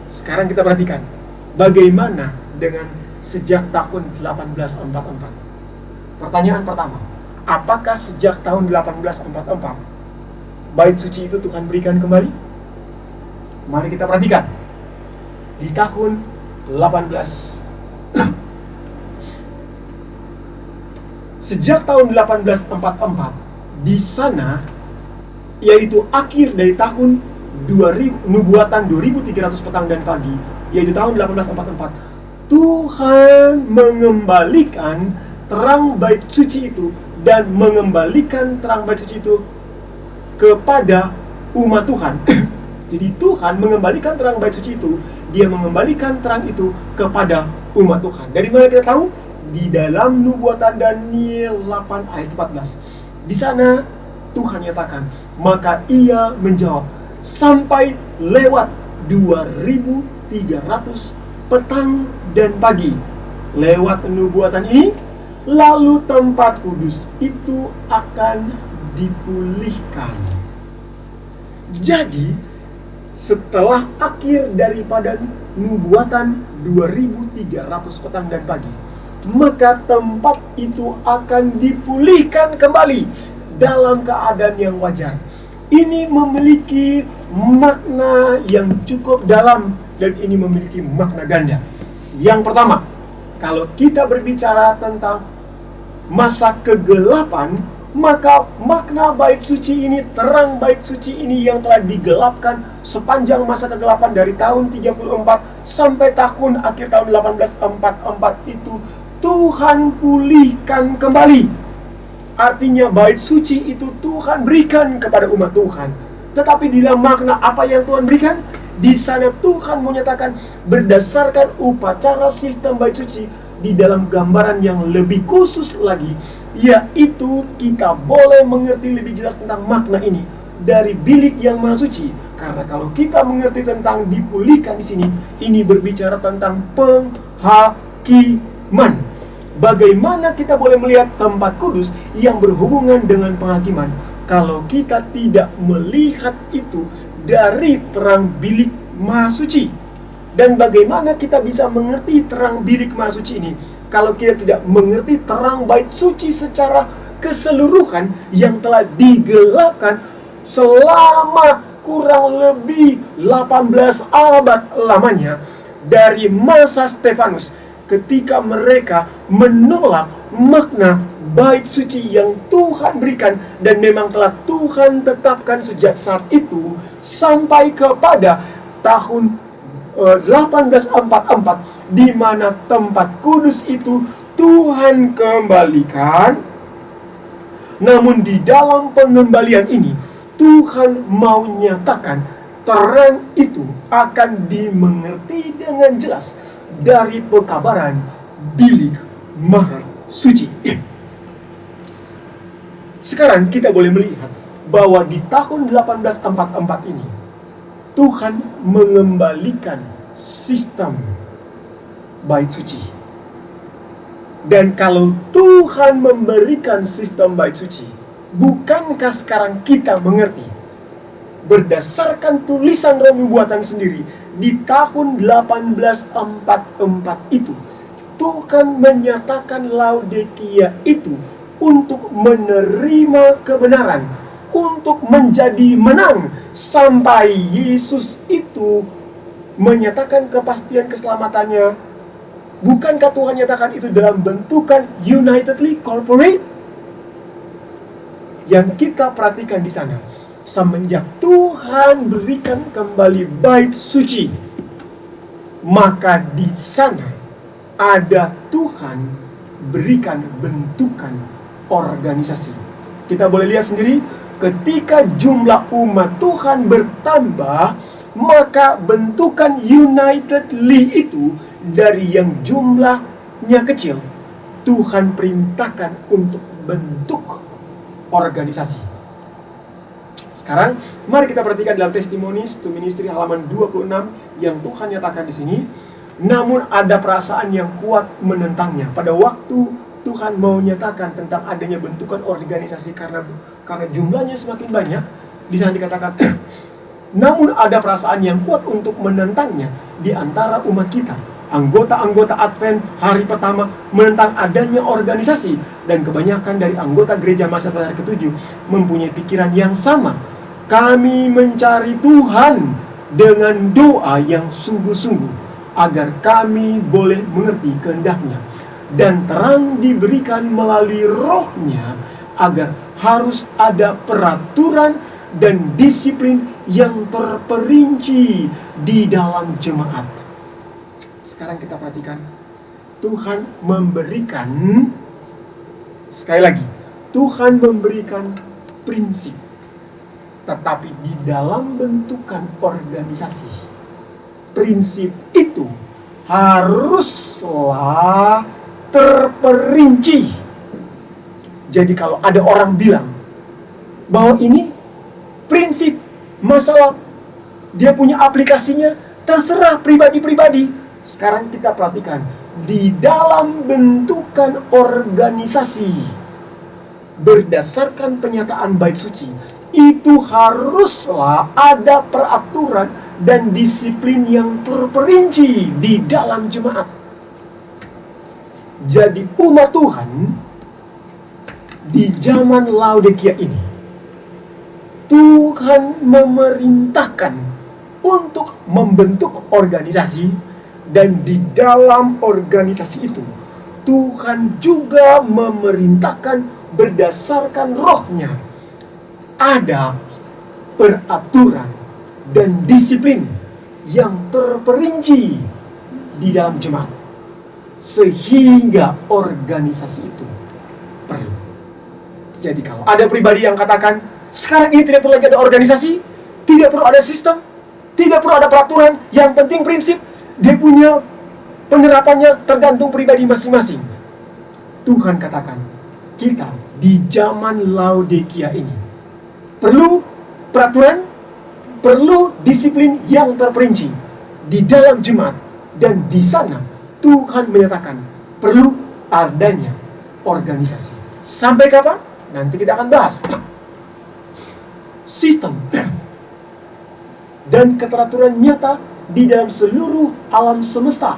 Sekarang kita perhatikan, bagaimana dengan sejak tahun 1844? Pertanyaan pertama, apakah sejak tahun 1844 bait suci itu Tuhan berikan kembali? Mari kita perhatikan. Di tahun 18 sejak tahun 1844 di sana, yaitu akhir dari tahun 2000, nubuatan 2300 petang dan pagi, yaitu tahun 1844, Tuhan mengembalikan terang bait suci itu dan mengembalikan terang bait suci itu kepada umat Tuhan. Jadi Tuhan mengembalikan terang bait suci itu, dia mengembalikan terang itu kepada umat Tuhan. Dari mana kita tahu? Di dalam nubuatan Daniel 8 ayat 14. Di sana Tuhan nyatakan, maka ia menjawab, sampai lewat 2300 petang dan pagi. Lewat nubuatan ini, lalu tempat kudus itu akan dipulihkan. Jadi, setelah akhir daripada nubuatan 2300 petang dan pagi, maka tempat itu akan dipulihkan kembali dalam keadaan yang wajar. Ini memiliki makna yang cukup dalam dan ini memiliki makna ganda. Yang pertama, kalau kita berbicara tentang masa kegelapan, maka makna bait suci ini, terang bait suci ini yang telah digelapkan sepanjang masa kegelapan dari tahun 34 sampai akhir tahun 1844 itu Tuhan pulihkan kembali. Artinya bait suci itu Tuhan berikan kepada umat Tuhan. Tetapi di dalam makna apa yang Tuhan berikan, di sana Tuhan menyatakan berdasarkan upacara sistem bait suci di dalam gambaran yang lebih khusus lagi, yaitu kita boleh mengerti lebih jelas tentang makna ini dari bilik yang maha suci. Karena kalau kita mengerti tentang dipulihkan di sini, ini berbicara tentang penghakiman. Bagaimana kita boleh melihat tempat kudus yang berhubungan dengan penghakiman kalau kita tidak melihat itu dari terang bilik maha suci? Dan bagaimana kita bisa mengerti terang bilik maha suci ini kalau kita tidak mengerti terang bait suci secara keseluruhan yang telah digelapkan selama kurang lebih 18 abad lamanya dari masa Stefanus, ketika mereka menolak makna bait suci yang Tuhan berikan dan memang telah Tuhan tetapkan sejak saat itu sampai kepada tahun 1844, di mana tempat kudus itu Tuhan kembalikan. Namun di dalam pengembalian ini Tuhan mau nyatakan terang itu akan dimengerti dengan jelas dari pekabaran bilik maha suci. Sekarang kita boleh melihat bahwa di tahun 1844 ini Tuhan mengembalikan sistem bait suci. Dan kalau Tuhan memberikan sistem bait suci, bukankah sekarang kita mengerti berdasarkan tulisan Romi buatan sendiri di tahun 1844 itu, Tuhan menyatakan Laodikia itu untuk menerima kebenaran, untuk menjadi menang, sampai Yesus itu menyatakan kepastian keselamatannya. Bukankah Tuhan nyatakan itu dalam bentukan unitedly corporate? Yang kita perhatikan di sana, semenjak Tuhan berikan kembali bait suci, maka di sana ada Tuhan berikan bentukan organisasi. Kita boleh lihat sendiri, ketika jumlah umat Tuhan bertambah, maka bentukan unitedly itu dari yang jumlahnya kecil, Tuhan perintahkan untuk bentuk organisasi. Sekarang mari kita perhatikan dalam Testimonies to Ministry halaman 26 yang Tuhan nyatakan di sini. Namun ada perasaan yang kuat menentangnya. Pada waktu Tuhan mau nyatakan tentang adanya bentukan organisasi karena jumlahnya semakin banyak, di sana dikatakan namun ada perasaan yang kuat untuk menentangnya di antara umat kita. Anggota-anggota Advent hari pertama menentang adanya organisasi, dan kebanyakan dari anggota gereja masa hari ke-7 mempunyai pikiran yang sama. Kami mencari Tuhan dengan doa yang sungguh-sungguh agar kami boleh mengerti kehendak-Nya, dan terang diberikan melalui Roh-Nya agar harus ada peraturan dan disiplin yang terperinci di dalam jemaat. Sekarang kita perhatikan, Tuhan memberikan, sekali lagi, Tuhan memberikan prinsip, tetapi di dalam bentukan organisasi, prinsip itu haruslah terperinci. Jadi kalau ada orang bilang bahwa ini prinsip, masalah dia punya aplikasinya, terserah pribadi-pribadi. Sekarang kita perhatikan, di dalam bentukan organisasi berdasarkan penyataan bait suci, itu haruslah ada peraturan dan disiplin yang terperinci di dalam jemaat. Jadi umat Tuhan di zaman Laodikia ini, Tuhan memerintahkan untuk membentuk organisasi, dan di dalam organisasi itu Tuhan juga memerintahkan berdasarkan Roh-Nya ada peraturan dan disiplin yang terperinci di dalam jemaat, sehingga organisasi itu perlu. Jadi kalau ada pribadi yang katakan sekarang ini tidak perlu lagi ada organisasi, tidak perlu ada sistem, tidak perlu ada peraturan, yang penting prinsip, dia punya penerapannya tergantung pribadi masing-masing. Tuhan katakan, kita di zaman Laodikia ini perlu peraturan, perlu disiplin yang terperinci di dalam jemaat, dan di sana Tuhan menyatakan perlu adanya organisasi. Sampai kapan? Nanti kita akan bahas. Sistem dan keteraturan nyata di dalam seluruh alam semesta.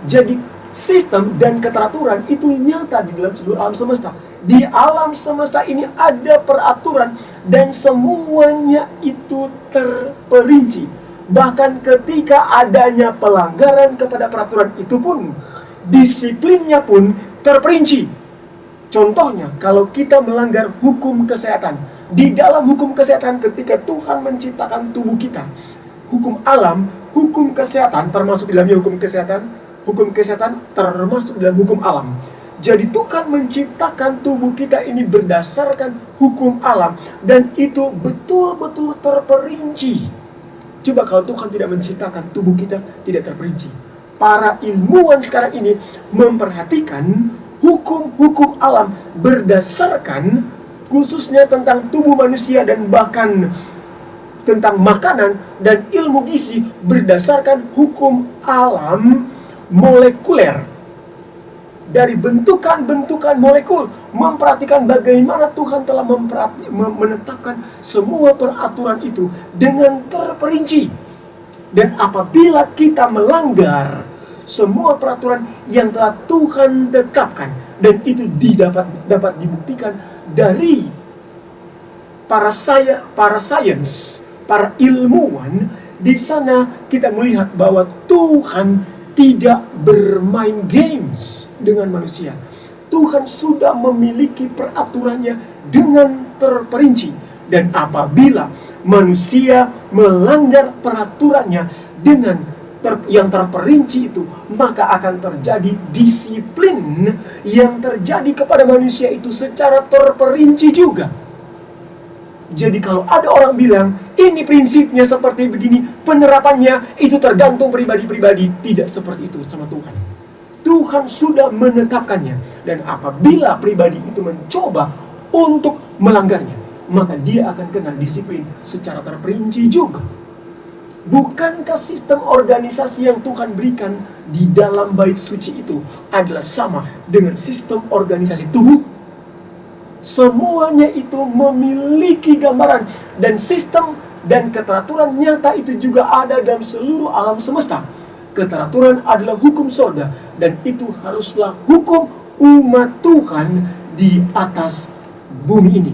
Jadi sistem dan keteraturan itu nyata di dalam seluruh alam semesta. Di alam semesta ini ada peraturan dan semuanya itu terperinci. Bahkan ketika adanya pelanggaran kepada peraturan itu pun, disiplinnya pun terperinci. Contohnya, kalau kita melanggar hukum kesehatan, di dalam hukum kesehatan ketika Tuhan menciptakan tubuh kita, hukum alam, hukum kesehatan termasuk di dalamnya hukum kesehatan termasuk dalam hukum alam. Jadi Tuhan menciptakan tubuh kita ini berdasarkan hukum alam, dan itu betul-betul terperinci. Coba kalau Tuhan tidak menciptakan tubuh kita tidak terperinci. Para ilmuwan sekarang ini memperhatikan hukum-hukum alam berdasarkan khususnya tentang tubuh manusia, dan bahkan tentang makanan dan ilmu gizi berdasarkan hukum alam molekuler. dari bentukan-bentukan molekul, memperhatikan bagaimana Tuhan telah menetapkan semua peraturan itu dengan terperinci. Dan apabila kita melanggar semua peraturan yang telah Tuhan tetapkan, dan itu dapat dibuktikan dari para sains, para ilmuwan, di sana kita melihat bahwa Tuhan tidak bermain games dengan manusia. Tuhan sudah memiliki peraturannya dengan terperinci. Dan apabila manusia melanggar peraturannya dengan yang terperinci itu, maka akan terjadi disiplin yang terjadi kepada manusia itu secara terperinci juga. Jadi kalau ada orang bilang, ini prinsipnya seperti begini, penerapannya itu tergantung pribadi-pribadi. Tidak seperti itu sama Tuhan. Tuhan sudah menetapkannya. Dan apabila pribadi itu mencoba untuk melanggarnya, maka dia akan kena disiplin secara terperinci juga. Bukankah sistem organisasi yang Tuhan berikan di dalam bait suci itu adalah sama dengan sistem organisasi tubuh? Semuanya itu memiliki gambaran dan sistem dan keteraturan nyata itu juga ada dalam seluruh alam semesta. Keteraturan adalah hukum surga, dan itu haruslah hukum umat Tuhan di atas bumi ini.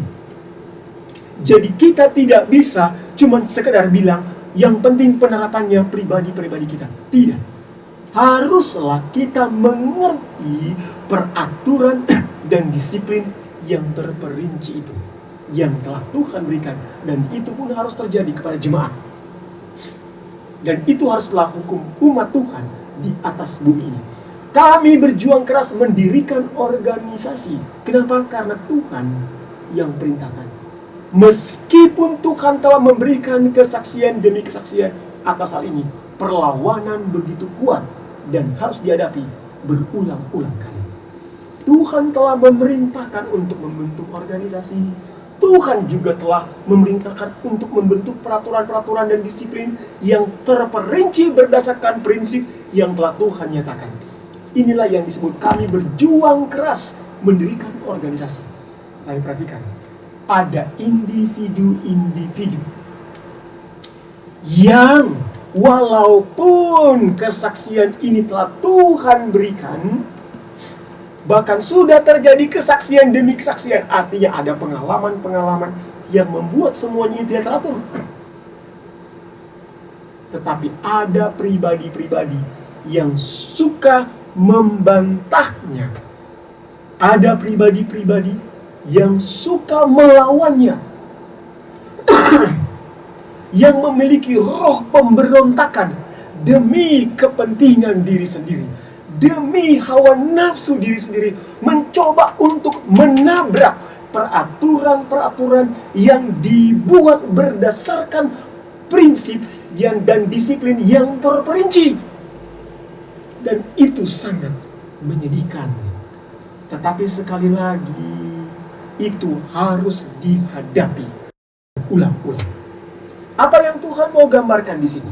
Jadi kita tidak bisa cuma sekedar bilang yang penting penerapannya pribadi-pribadi kita. Tidak. Haruslah kita mengerti peraturan dan disiplin yang terperinci itu, yang telah Tuhan berikan, dan itu pun harus terjadi kepada jemaat. Dan itu haruslah hukum umat Tuhan di atas bumi ini. Kami berjuang keras mendirikan organisasi. Kenapa? Karena Tuhan yang perintahkan. Meskipun Tuhan telah memberikan kesaksian demi kesaksian atas hal ini, perlawanan begitu kuat dan harus dihadapi berulang-ulang kali. Tuhan telah memerintahkan untuk membentuk organisasi. Tuhan juga telah memerintahkan untuk membentuk peraturan-peraturan dan disiplin yang terperinci berdasarkan prinsip yang telah Tuhan nyatakan. Inilah yang disebut kami berjuang keras mendirikan organisasi. Tapi perhatikan, ada individu-individu yang walaupun kesaksian ini telah Tuhan berikan, bahkan sudah terjadi kesaksian demi kesaksian, artinya ada pengalaman-pengalaman yang membuat semuanya tidak teratur. Tetapi ada pribadi-pribadi yang suka membantahnya. Ada pribadi-pribadi yang suka melawannya. Yang memiliki roh pemberontakan demi kepentingan diri sendiri, demi hawa nafsu diri sendiri, mencoba untuk menabrak peraturan-peraturan yang dibuat berdasarkan prinsip dan disiplin yang terperinci. Dan itu sangat menyedihkan. Tetapi sekali lagi, itu harus dihadapi ulang-ulang. Apa yang Tuhan mau gambarkan di sini?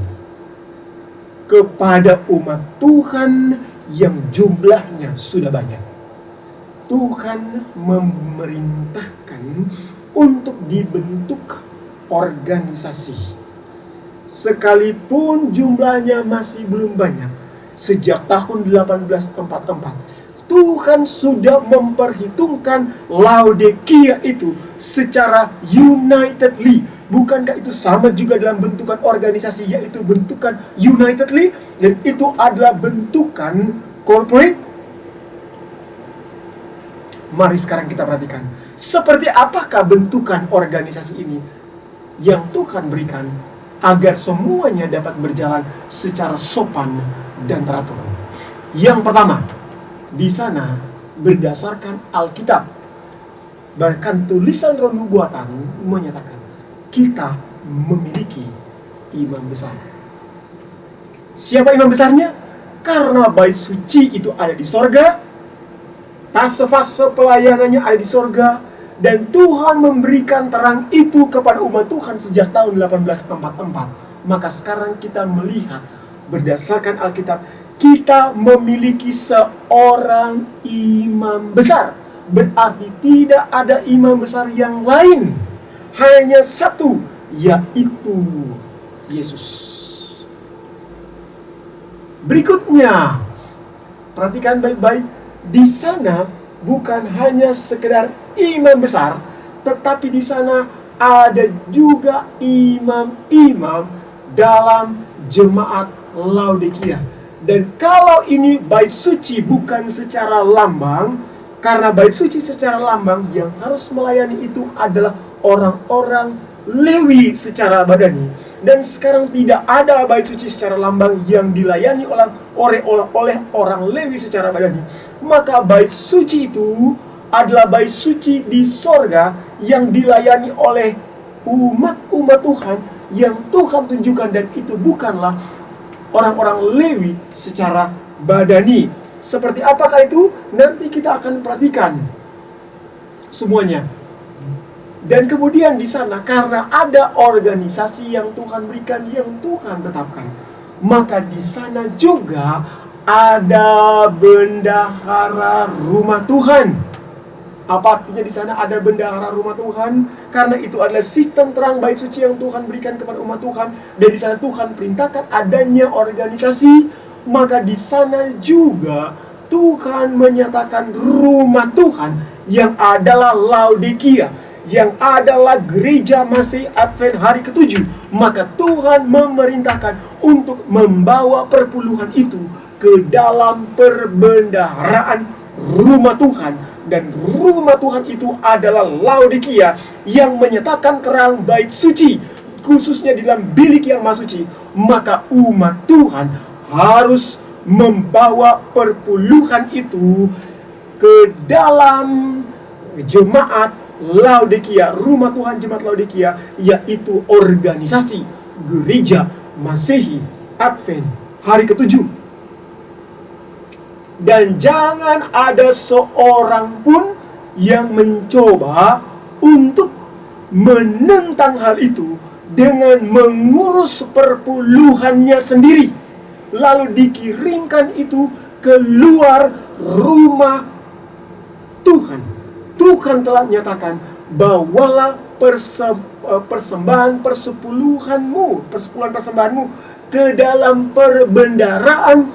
Kepada umat Tuhan yang jumlahnya sudah banyak, Tuhan memerintahkan untuk dibentuk organisasi. Sekalipun jumlahnya masih belum banyak, sejak tahun 1844, Tuhan sudah memperhitungkan Laodikia itu secara unitedly. Bukankah itu sama juga dalam bentukan organisasi, yaitu bentukan unitedly, dan itu adalah bentukan corporate? Mari sekarang kita perhatikan, seperti apakah bentukan organisasi ini yang Tuhan berikan agar semuanya dapat berjalan secara sopan dan teratur. Yang pertama, di sana berdasarkan Alkitab, bahkan tulisan Roh Nubuatan menyatakan kita memiliki imam besar. Siapa imam besarnya? Karena bait suci itu ada di sorga, fase-fase pelayanannya ada di sorga, dan Tuhan memberikan terang itu kepada umat Tuhan sejak tahun 1844. Maka sekarang kita melihat berdasarkan Alkitab, kita memiliki seorang imam besar. Berarti tidak ada imam besar yang lain, hanya satu, yaitu Yesus. Berikutnya, perhatikan baik-baik, di sana bukan hanya sekedar imam besar, tetapi di sana ada juga imam-imam dalam jemaat Laodikia. Dan kalau ini bait suci bukan secara lambang, karena bait suci secara lambang yang harus melayani itu adalah orang-orang Lewi secara badani. Dan sekarang tidak ada bait suci secara lambang yang dilayani oleh orang Lewi secara badani. Maka bait suci itu adalah bait suci di sorga yang dilayani oleh umat-umat Tuhan yang Tuhan tunjukkan, dan itu bukanlah orang-orang Lewi secara badani. Seperti apakah itu? Nanti kita akan perhatikan semuanya. Dan kemudian di sana karena ada organisasi yang Tuhan berikan, yang Tuhan tetapkan, maka di sana juga ada bendahara rumah Tuhan. Apa artinya di sana ada bendahara rumah Tuhan? Karena itu adalah sistem terang bait suci yang Tuhan berikan kepada umat Tuhan, dan di sana Tuhan perintahkan adanya organisasi. Maka di sana juga Tuhan menyatakan rumah Tuhan yang adalah Laodikia, yang adalah gereja Masih Advent hari ke-7. Maka Tuhan memerintahkan untuk membawa perpuluhan itu ke dalam perbendaharaan rumah Tuhan. Dan rumah Tuhan itu adalah Laodikia yang menyatakan terang bait suci, khususnya di dalam bilik yang maha suci. Maka umat Tuhan harus membawa perpuluhan itu ke dalam jemaat Laodikia, rumah Tuhan jemaat Laodikia, yaitu organisasi gereja Masehi Advent hari ke-7. Dan jangan ada seorang pun yang mencoba untuk menentang hal itu dengan mengurus perpuluhannya sendiri, lalu dikirimkan itu keluar rumah Tuhan. Tuhan telah nyatakan, bawalah persembahan persembahanmu ke dalam perbendaraan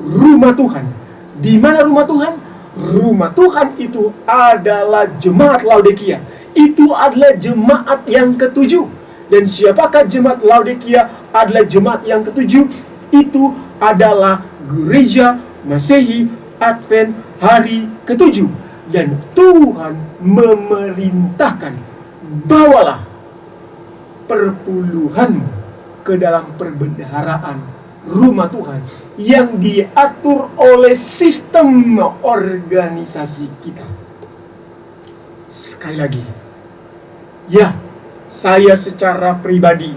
rumah Tuhan. Di mana rumah Tuhan? Rumah Tuhan itu adalah jemaat Laodikia. Itu adalah jemaat yang ke-7. Dan siapakah jemaat Laodikia? Adalah jemaat yang ke-7. Itu adalah gereja Masehi Advent hari ke-7. Dan Tuhan memerintahkan, bawalah perpuluhanmu ke dalam perbendaharaan rumah Tuhan yang diatur oleh sistem organisasi kita. Sekali lagi, ya, saya secara pribadi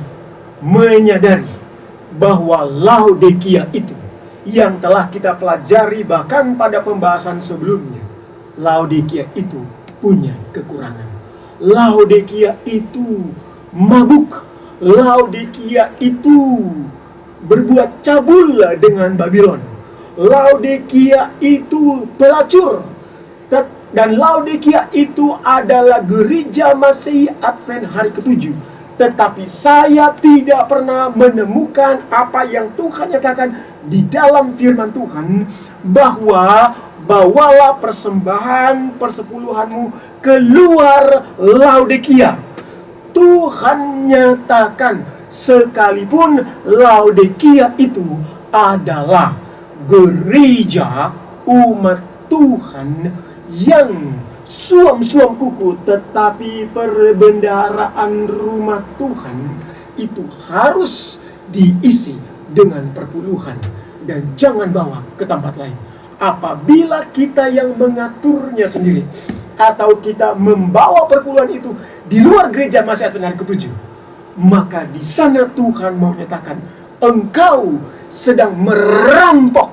menyadari bahwa Laodikia itu yang telah kita pelajari bahkan pada pembahasan sebelumnya, Laodikia itu punya kekurangan. Laodikia itu mabuk. Laodikia itu berbuat cabul dengan Babylon. Laodikia itu pelacur. Dan Laodikia itu adalah gereja Masehi Advent hari ke-7. Tetapi saya tidak pernah menemukan apa yang Tuhan nyatakan di dalam firman Tuhan, bahwa bawalah persembahan persepuluhanmu keluar Laodikia. Tuhan nyatakan, sekalipun Laodikia itu adalah gereja umat Tuhan yang suam-suam kuku, tetapi perbendaharaan rumah Tuhan itu harus diisi dengan perpuluhan, dan jangan bawa ke tempat lain. Apabila kita yang mengaturnya sendiri, atau kita membawa perpuluhan itu di luar gereja Masehi Advent hari ke-7, maka di sana Tuhan mau nyatakan, engkau sedang merampok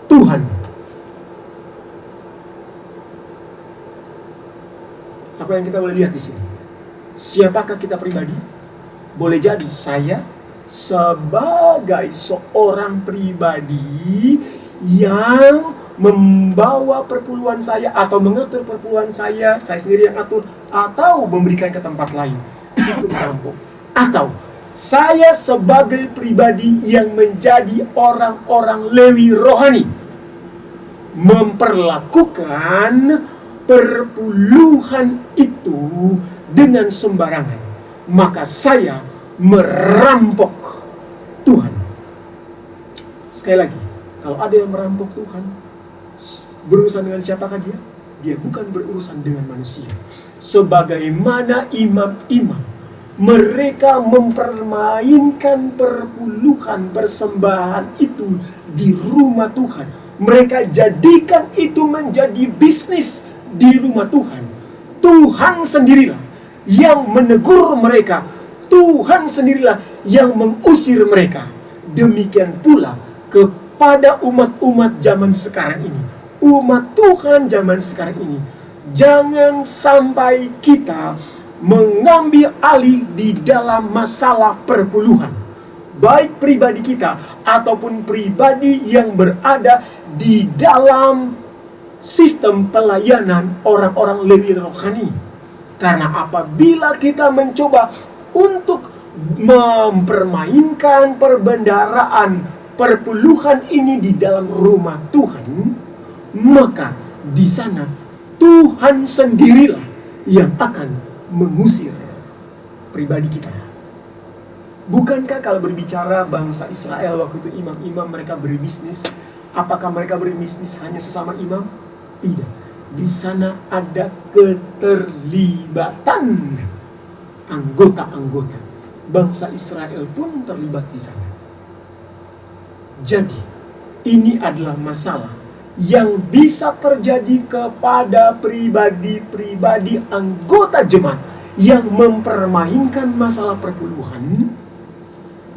Tuhan. Apa yang kita boleh lihat di sini? Siapakah kita pribadi? Boleh jadi saya sebagai seorang pribadi yang membawa perpuluhan saya atau mengatur perpuluhan saya sendiri yang atur, atau memberikan ke tempat lain, itu merampok. Atau saya sebagai pribadi yang menjadi orang-orang Lewi rohani, memperlakukan perpuluhan itu dengan sembarangan, maka saya merampok Tuhan. Sekali lagi, kalau ada yang merampok Tuhan, berurusan dengan siapakah dia? Dia bukan berurusan dengan manusia. Sebagaimana imam-imam, mereka mempermainkan perpuluhan persembahan itu di rumah Tuhan. Mereka jadikan itu menjadi bisnis di rumah Tuhan. Tuhan sendirilah yang menegur mereka. Tuhan sendirilah yang mengusir mereka. Demikian pula kepada umat-umat zaman sekarang ini. Umat Tuhan zaman sekarang ini, jangan sampai kita mengambil alih di dalam masalah perpuluhan, baik pribadi kita ataupun pribadi yang berada di dalam sistem pelayanan orang-orang Lewi rohani. Karena apabila kita mencoba untuk mempermainkan perbendaharaan perpuluhan ini di dalam rumah Tuhan, maka di sana Tuhan sendirilah yang akan mengusir pribadi kita. Bukankah kalau berbicara bangsa Israel waktu itu, imam-imam mereka berbisnis, apakah mereka berbisnis hanya sesama imam? Tidak. Di sana ada keterlibatan anggota-anggota. Bangsa Israel pun terlibat di sana. Jadi, ini adalah masalah yang bisa terjadi kepada pribadi-pribadi anggota jemaat yang mempermainkan masalah perpuluhan.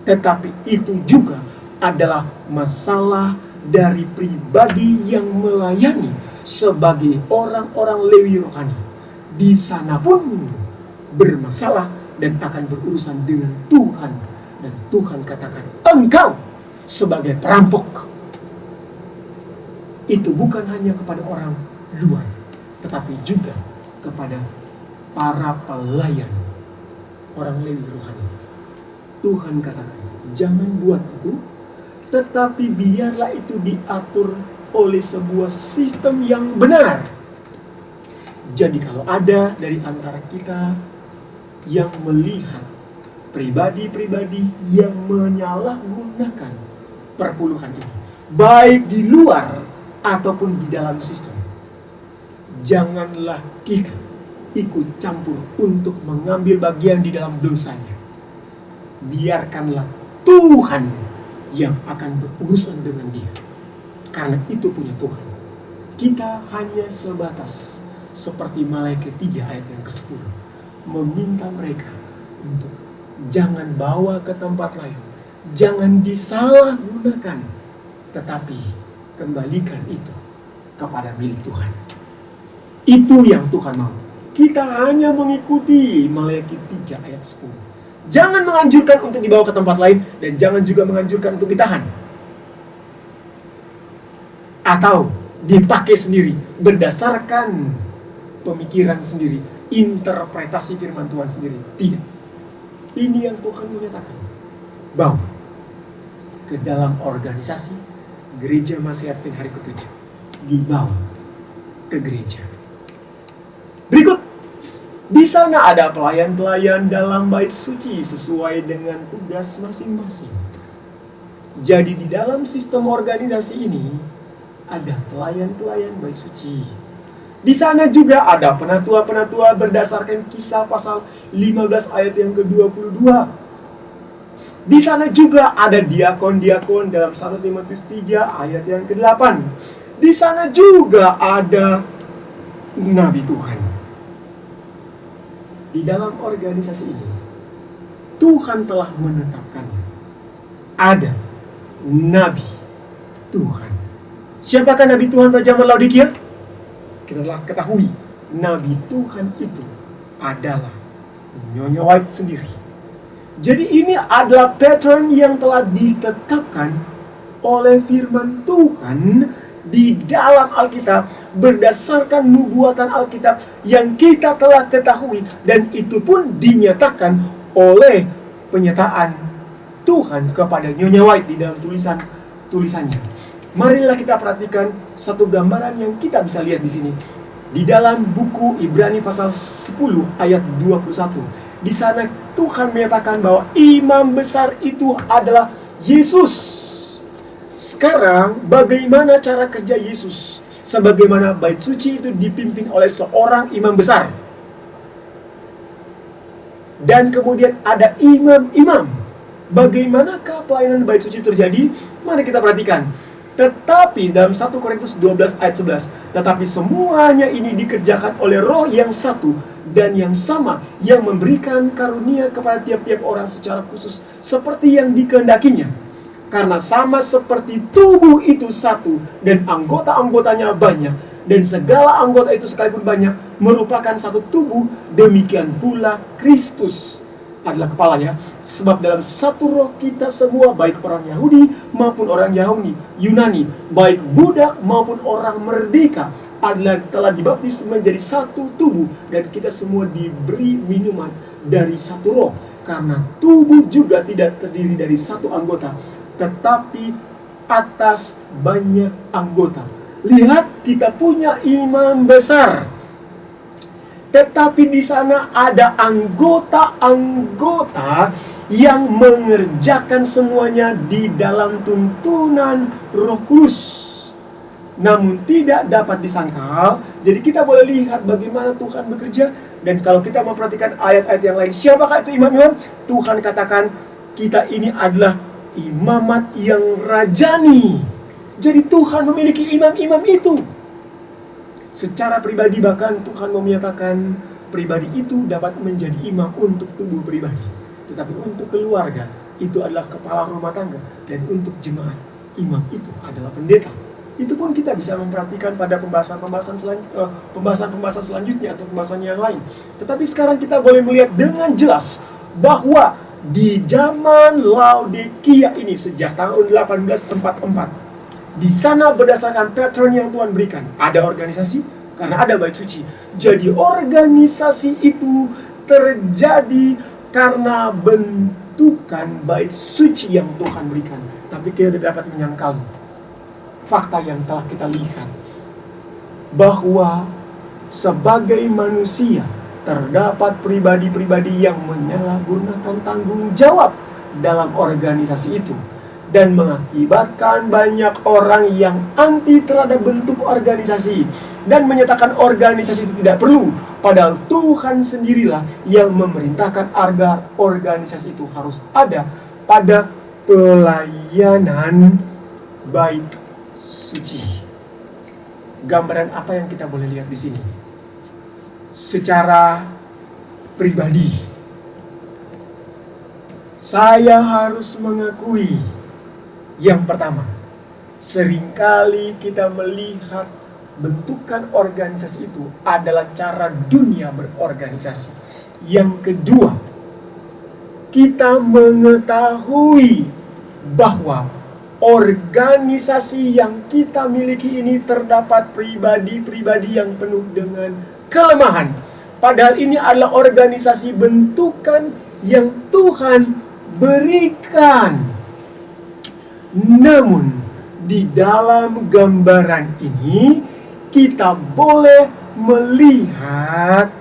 Tetapi itu juga adalah masalah dari pribadi yang melayani sebagai orang-orang Lewi rohani. Di sana pun bermasalah dan akan berurusan dengan Tuhan. Dan Tuhan katakan, engkau sebagai perampok. Itu bukan hanya kepada orang luar, tetapi juga kepada para pelayan, orang Lewi rohani. Tuhan katakan, jangan buat itu, tetapi biarlah itu diatur oleh sebuah sistem yang benar. Jadi kalau ada dari antara kita yang melihat pribadi-pribadi yang menyalahgunakan perpuluhan ini, baik di luar ataupun di dalam sistem, janganlah kita ikut campur untuk mengambil bagian di dalam dosanya. Biarkanlah Tuhan yang akan berurusan dengan dia, karena itu punya Tuhan. Kita hanya sebatas seperti Malaikat 3 ayat yang ke-10, meminta mereka untuk jangan bawa ke tempat lain, jangan disalahgunakan, tetapi kembalikan itu kepada milik Tuhan. Itu yang Tuhan mau. Kita hanya mengikuti Malaikat 3 ayat 10. Jangan menganjurkan untuk dibawa ke tempat lain, dan jangan juga menganjurkan untuk ditahan atau dipakai sendiri berdasarkan pemikiran sendiri, interpretasi firman Tuhan sendiri. Tidak. Ini yang Tuhan menyatakan, bahwa ke dalam organisasi Gereja Masih Advent hari ke-7 dibawa ke gereja. Berikut, di sana ada pelayan-pelayan dalam bait suci sesuai dengan tugas masing-masing. Jadi di dalam sistem organisasi ini ada pelayan-pelayan bait suci. Di sana juga ada penatua-penatua berdasarkan Kisah pasal 15 ayat yang ke-22. Di sana juga ada diakon-diakon dalam 1 Timotius 3 ayat yang ke-8. Di sana juga ada nabi Tuhan. Di dalam organisasi ini, Tuhan telah menetapkannya. Ada nabi Tuhan. Siapakah nabi Tuhan pada zaman Laodikia? Kita telah ketahui, nabi Tuhan itu adalah Nyonya White sendiri. Jadi ini adalah pattern yang telah ditetapkan oleh firman Tuhan di dalam Alkitab berdasarkan nubuatan Alkitab yang kita telah ketahui, dan itu pun dinyatakan oleh penyataan Tuhan kepada Nyonya White di dalam tulisannya. Marilah kita perhatikan satu gambaran yang kita bisa lihat di sini. Di dalam buku Ibrani pasal 10 ayat 21. Di sana Tuhan menyatakan bahwa imam besar itu adalah Yesus. Sekarang bagaimana cara kerja Yesus? Sebagaimana bait suci itu dipimpin oleh seorang imam besar. Dan kemudian ada imam-imam. Bagaimanakah pelayanan bait suci terjadi? Mari kita perhatikan. Tetapi dalam 1 Korintus 12 ayat 11, tetapi semuanya ini dikerjakan oleh Roh yang satu dan yang sama, yang memberikan karunia kepada tiap-tiap orang secara khusus seperti yang dikehendakinya. Karena sama seperti tubuh itu satu dan anggota-anggotanya banyak, dan segala anggota itu sekalipun banyak merupakan satu tubuh, demikian pula Kristus adalah kepalanya. Sebab dalam satu roh kita semua, baik orang Yahudi maupun orang Yunani, baik budak maupun orang merdeka, adalah telah dibaptis menjadi satu tubuh, dan kita semua diberi minuman dari satu roh. Karena tubuh juga tidak terdiri dari satu anggota, tetapi atas banyak anggota. Lihat, kita punya imam besar, tetapi di sana ada anggota-anggota yang mengerjakan semuanya di dalam tuntunan Roh Kudus. Namun tidak dapat disangkal. Jadi kita boleh lihat bagaimana Tuhan bekerja. Dan kalau kita memperhatikan ayat-ayat yang lain, siapakah itu imam-imam? Tuhan katakan kita ini adalah imamat yang rajani. Jadi Tuhan memiliki imam-imam itu. Secara pribadi bahkan Tuhan menyatakan pribadi itu dapat menjadi imam untuk tubuh pribadi. Tetapi untuk keluarga itu adalah kepala rumah tangga. Dan untuk jemaat, imam itu adalah pendeta. Itu pun kita bisa memperhatikan pada pembahasan selanjutnya atau pembahasan yang lain. Tetapi sekarang kita boleh melihat dengan jelas bahwa di zaman Laodikia ini sejak tahun 1844, di sana berdasarkan pattern yang Tuhan berikan, ada organisasi karena ada bait suci. Jadi organisasi itu terjadi karena bentukan bait suci yang Tuhan berikan. Tapi kita tidak dapat menyangkal fakta yang telah kita lihat, bahwa sebagai manusia terdapat pribadi-pribadi yang menyalahgunakan tanggung jawab dalam organisasi itu, dan mengakibatkan banyak orang yang anti terhadap bentuk organisasi dan menyatakan organisasi itu tidak perlu, padahal Tuhan sendirilah yang memerintahkan agar organisasi itu harus ada pada pelayanan bait suci. Gambaran apa yang kita boleh lihat di sini? Secara pribadi, saya harus mengakui, yang pertama, seringkali kita melihat bentukan organisasi itu adalah cara dunia berorganisasi. Yang kedua, kita mengetahui bahwa organisasi yang kita miliki ini terdapat pribadi-pribadi yang penuh dengan kelemahan. Padahal ini adalah organisasi bentukan yang Tuhan berikan. Namun, di dalam gambaran ini, kita boleh melihat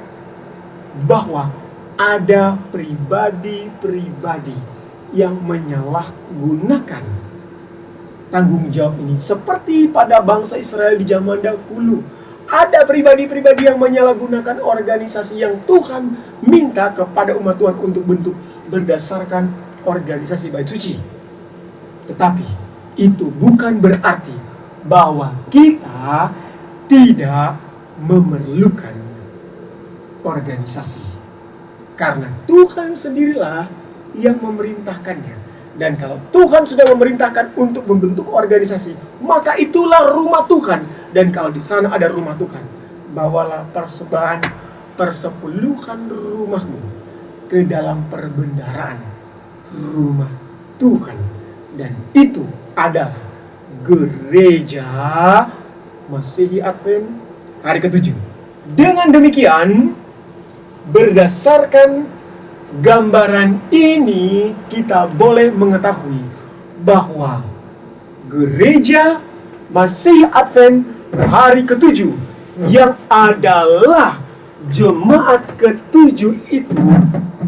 bahwa ada pribadi-pribadi yang menyalahgunakan tanggung jawab ini. Seperti pada bangsa Israel di zaman dahulu, ada pribadi-pribadi yang menyalahgunakan organisasi yang Tuhan minta kepada umat Tuhan untuk bentuk berdasarkan organisasi bait suci. Tetapi itu bukan berarti bahwa kita tidak memerlukan organisasi, karena Tuhan sendirilah yang memerintahkannya. Dan kalau Tuhan sudah memerintahkan untuk membentuk organisasi, maka itulah rumah Tuhan. Dan kalau di sana ada rumah Tuhan, bawalah persepuluhan rumahmu ke dalam perbendaharaan. rumah Tuhan. Dan itu adalah gereja Masehi Advent hari ke-7. Dengan demikian, berdasarkan gambaran ini kita boleh mengetahui bahwa gereja Masehi Advent hari ke-7 yang adalah jemaat ke-7 itu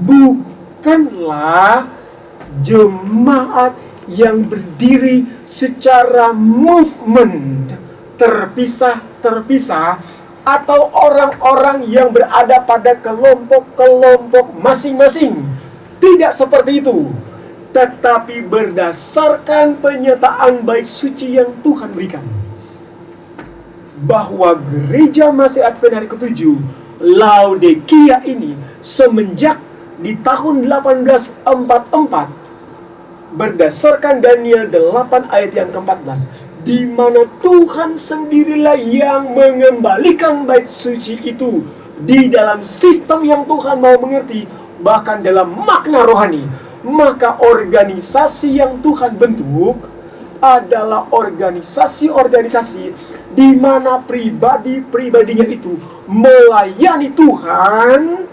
bukanlah jemaat yang berdiri secara movement terpisah atau orang-orang yang berada pada kelompok-kelompok masing-masing. Tidak seperti itu, tetapi berdasarkan penyertaan bait suci yang Tuhan berikan, bahwa gereja Masehi Advent hari ke-7 Laodikia ini semenjak di tahun 1844, berdasarkan Daniel 8 ayat yang ke-14, di mana Tuhan sendirilah yang mengembalikan bait suci itu di dalam sistem yang Tuhan mau mengerti, bahkan dalam makna rohani. Maka organisasi yang Tuhan bentuk adalah organisasi-organisasi di mana pribadi-pribadinya itu melayani Tuhan.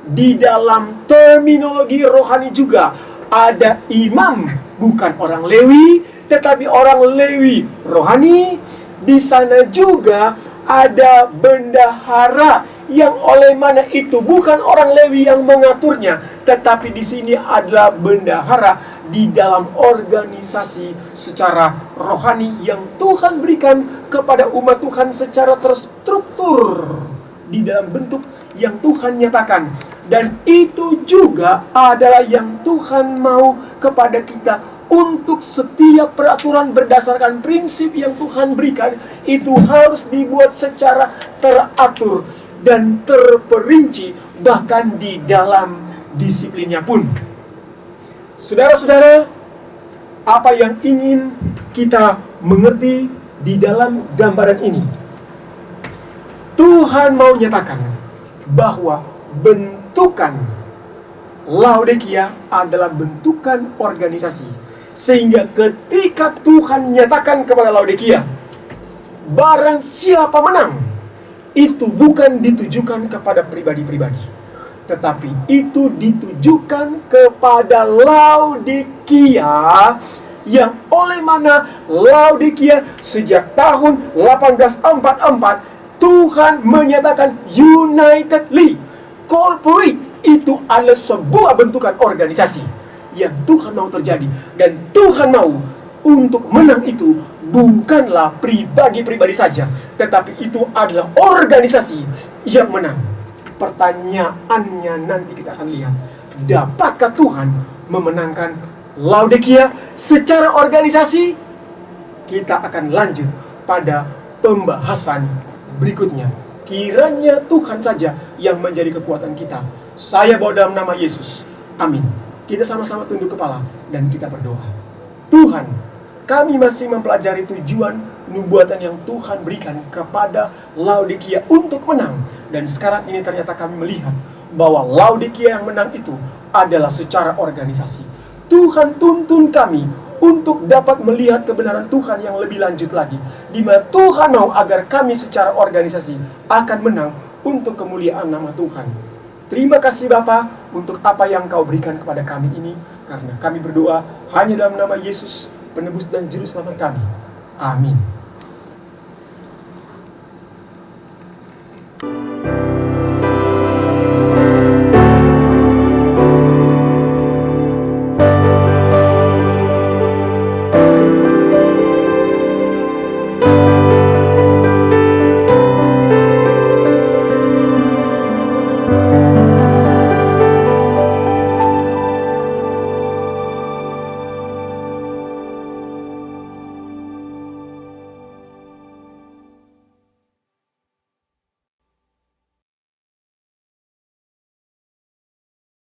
Di dalam terminologi rohani juga ada imam, bukan orang Lewi, tetapi orang Lewi rohani. Di sana juga ada bendahara yang oleh mana itu bukan orang Lewi yang mengaturnya, tetapi di sini adalah bendahara di dalam organisasi secara rohani yang Tuhan berikan kepada umat Tuhan secara terstruktur di dalam bentuk yang Tuhan nyatakan. Dan itu juga adalah yang Tuhan mau kepada kita, untuk setiap peraturan berdasarkan prinsip yang Tuhan berikan itu harus dibuat secara teratur dan terperinci, bahkan di dalam disiplinnya pun. Saudara-saudara, apa yang ingin kita mengerti di dalam gambaran ini? Tuhan mau nyatakan bahwa bentukan Laodikia adalah bentukan organisasi. Sehingga ketika Tuhan nyatakan kepada Laodikia, barang siapa menang, itu bukan ditujukan kepada pribadi-pribadi, tetapi itu ditujukan kepada Laodikia, yang oleh mana Laodikia sejak tahun 1844 Tuhan menyatakan unitedly corporate, itu adalah sebuah bentukan organisasi yang Tuhan mau terjadi. Dan Tuhan mau untuk menang itu bukanlah pribadi-pribadi saja, tetapi itu adalah organisasi yang menang. Pertanyaannya nanti kita akan lihat, dapatkah Tuhan memenangkan Laodikia secara organisasi? Kita akan lanjut pada pembahasan berikutnya. Kiranya Tuhan saja yang menjadi kekuatan kita. Saya bawa dalam nama Yesus. Amin. Kita sama-sama tunduk kepala dan kita berdoa. Tuhan, kami masih mempelajari tujuan nubuatan yang Tuhan berikan kepada Laodikia untuk menang. Dan sekarang ini ternyata kami melihat bahwa Laodikia yang menang itu adalah secara organisasi. Tuhan tuntun kami untuk dapat melihat kebenaran Tuhan yang lebih lanjut lagi, di mana Tuhan mau agar kami secara organisasi akan menang untuk kemuliaan nama Tuhan. Terima kasih Bapa untuk apa yang Kau berikan kepada kami ini, karena kami berdoa hanya dalam nama Yesus, penebus dan juru selamat kami. Amin.